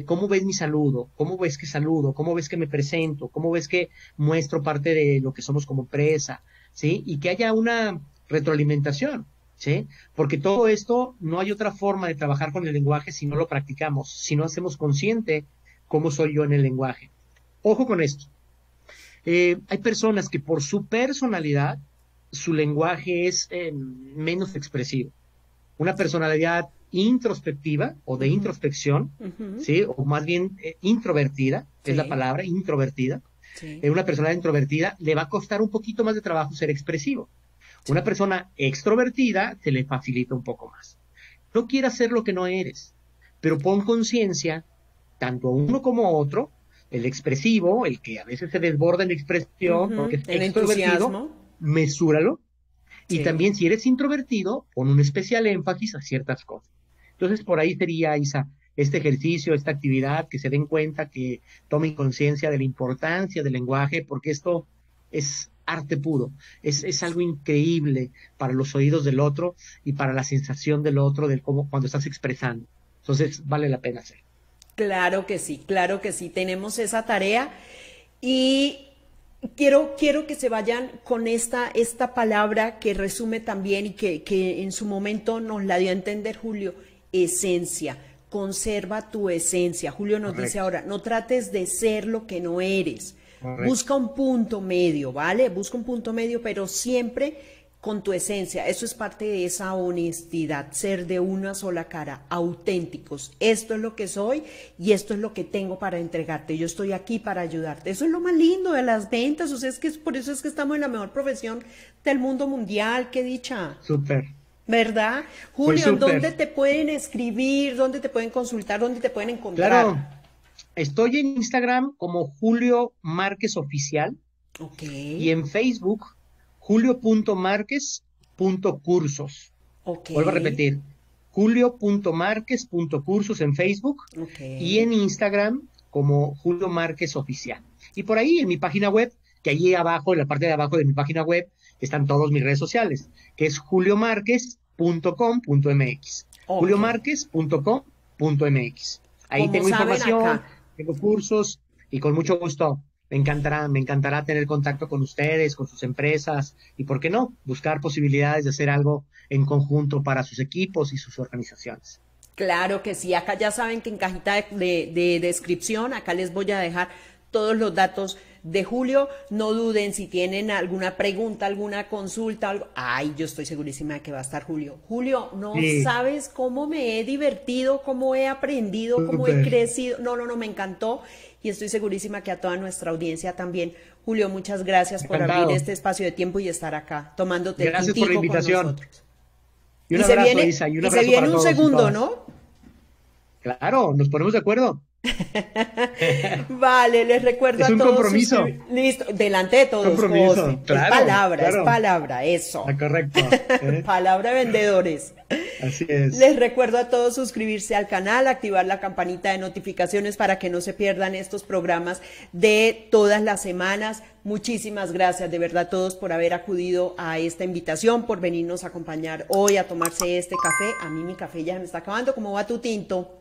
¿Cómo ves mi saludo? ¿Cómo ves que saludo? ¿Cómo ves que me presento? ¿Cómo ves que muestro parte de lo que somos como empresa? ¿Sí? Y que haya una retroalimentación, ¿sí? Porque todo esto no hay otra forma de trabajar con el lenguaje si no lo practicamos, si no hacemos consciente cómo soy yo en el lenguaje. Ojo con esto. Hay personas que por su personalidad, su lenguaje es menos expresivo. Una personalidad introspectiva o de Ujú. introspección, Ujú. ¿sí? O más bien introvertida, es la Sí. palabra, introvertida. Sí. Una persona introvertida le va a costar un poquito más de trabajo ser expresivo. Una Sí. persona extrovertida se le facilita un poco más. No quieras ser lo que no eres, pero pon conciencia, tanto a uno como a otro, el expresivo, el que a veces se desborda en expresión porque Ujú. es El extrovertido, entusiasmo. mesúralo. Y Sí. también si eres introvertido, pon un especial énfasis a ciertas cosas. Entonces, por ahí sería, Isa, este ejercicio, esta actividad, que se den cuenta, que tomen conciencia de la importancia del lenguaje, porque esto es arte puro, es algo increíble para los oídos del otro y para la sensación del otro, del cómo, cuando estás expresando. Entonces, vale la pena hacer. Claro que sí, tenemos esa tarea y quiero que se vayan con esta palabra que resume también y que en su momento nos la dio a entender Julio, esencia. Conserva tu esencia. Julio nos dice Correcto, ahora, no trates de ser lo que no eres. correcto. Busca un punto medio, ¿vale? Busca un punto medio, pero siempre con tu esencia. Eso es parte de esa honestidad, ser de una sola cara, auténticos. Esto es lo que soy y esto es lo que tengo para entregarte. Yo estoy aquí para ayudarte. Eso es lo más lindo de las ventas. O sea, es que por eso es que estamos en la mejor profesión del mundo mundial. Qué dicha. Súper. ¿Verdad? Pues Julio, ¿en súper. dónde te pueden escribir? ¿Dónde te pueden consultar? ¿Dónde te pueden Claro, encontrar? estoy en Instagram como Julio Márquez Oficial. Ok, Y en Facebook, julio.marquez.cursos. ok, Vuelvo a repetir, julio.marquez.cursos en Facebook ok. y en Instagram como Julio Márquez Oficial. Y por ahí en mi página web, que allí abajo, en la parte de abajo de mi página web, están todas mis redes sociales, que es juliomarquez.com.mx. Ok. juliomarquez.com.mx. Ahí Como tengo saben información, acá, tengo cursos y con mucho gusto me encantará tener contacto con ustedes, con sus empresas y, ¿por qué no?, buscar posibilidades de hacer algo en conjunto para sus equipos y sus organizaciones. claro que sí, acá ya saben que en cajita de descripción, acá les voy a dejar todos los datos de Julio. No duden si tienen alguna pregunta, alguna consulta, algo. Ay, yo estoy segurísima de que va a estar Julio. Julio, no Sí, sabes cómo me he divertido, cómo he aprendido, cómo he súper, crecido. No, no, no, me encantó y estoy segurísima que a toda nuestra audiencia también. Julio, muchas gracias por abrir encantado. este espacio de tiempo y estar acá tomándote el Gracias por la tintico con invitación. nosotros. Y un abrazo, Isa, y un Y se abrazo viene para un todos y segundo, todas. ¿no? Claro, nos ponemos de acuerdo. Vale, les recuerdo Es a un todos compromiso, suscribir. Listo, delante de todos, compromiso, José. claro, Es claro, palabra, eso. correcto. Palabra de vendedores. Así es. Les recuerdo a todos suscribirse al canal, activar la campanita de notificaciones para que no se pierdan estos programas de todas las semanas. Muchísimas gracias de verdad a todos por haber acudido a esta invitación, por venirnos a acompañar hoy a tomarse este café. A mí mi café ya me está acabando. ¿Cómo va tu tinto?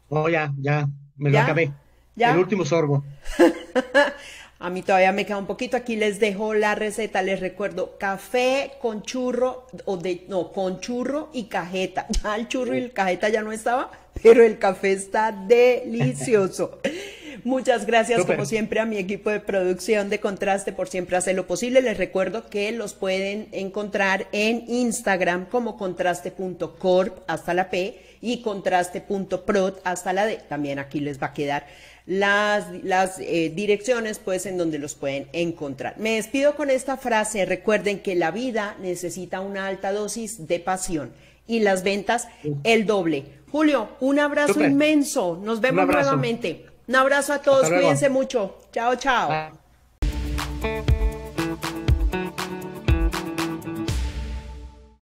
Oh, ya, me lo ¿Ya? acabé. el ¿Ya? último sorbo. A mí todavía me queda un poquito. Aquí les dejo la receta. Les recuerdo café con churro no, con churro y cajeta. Ya el churro y el cajeta ya no estaba, pero el café está delicioso. Muchas gracias Súper. como siempre a mi equipo de producción de Contraste por siempre hacer lo posible. Les recuerdo que los pueden encontrar en Instagram como contraste.corp hasta la P y contraste.prod hasta la D. También aquí les va a quedar las direcciones pues en donde los pueden encontrar. Me despido con esta frase. Recuerden que la vida necesita una alta dosis de pasión y las ventas el doble. Julio, un abrazo Súper. inmenso. Nos Un vemos abrazo. nuevamente. Un abrazo a Hasta todos. luego. Cuídense mucho. Chao, chao. Bye.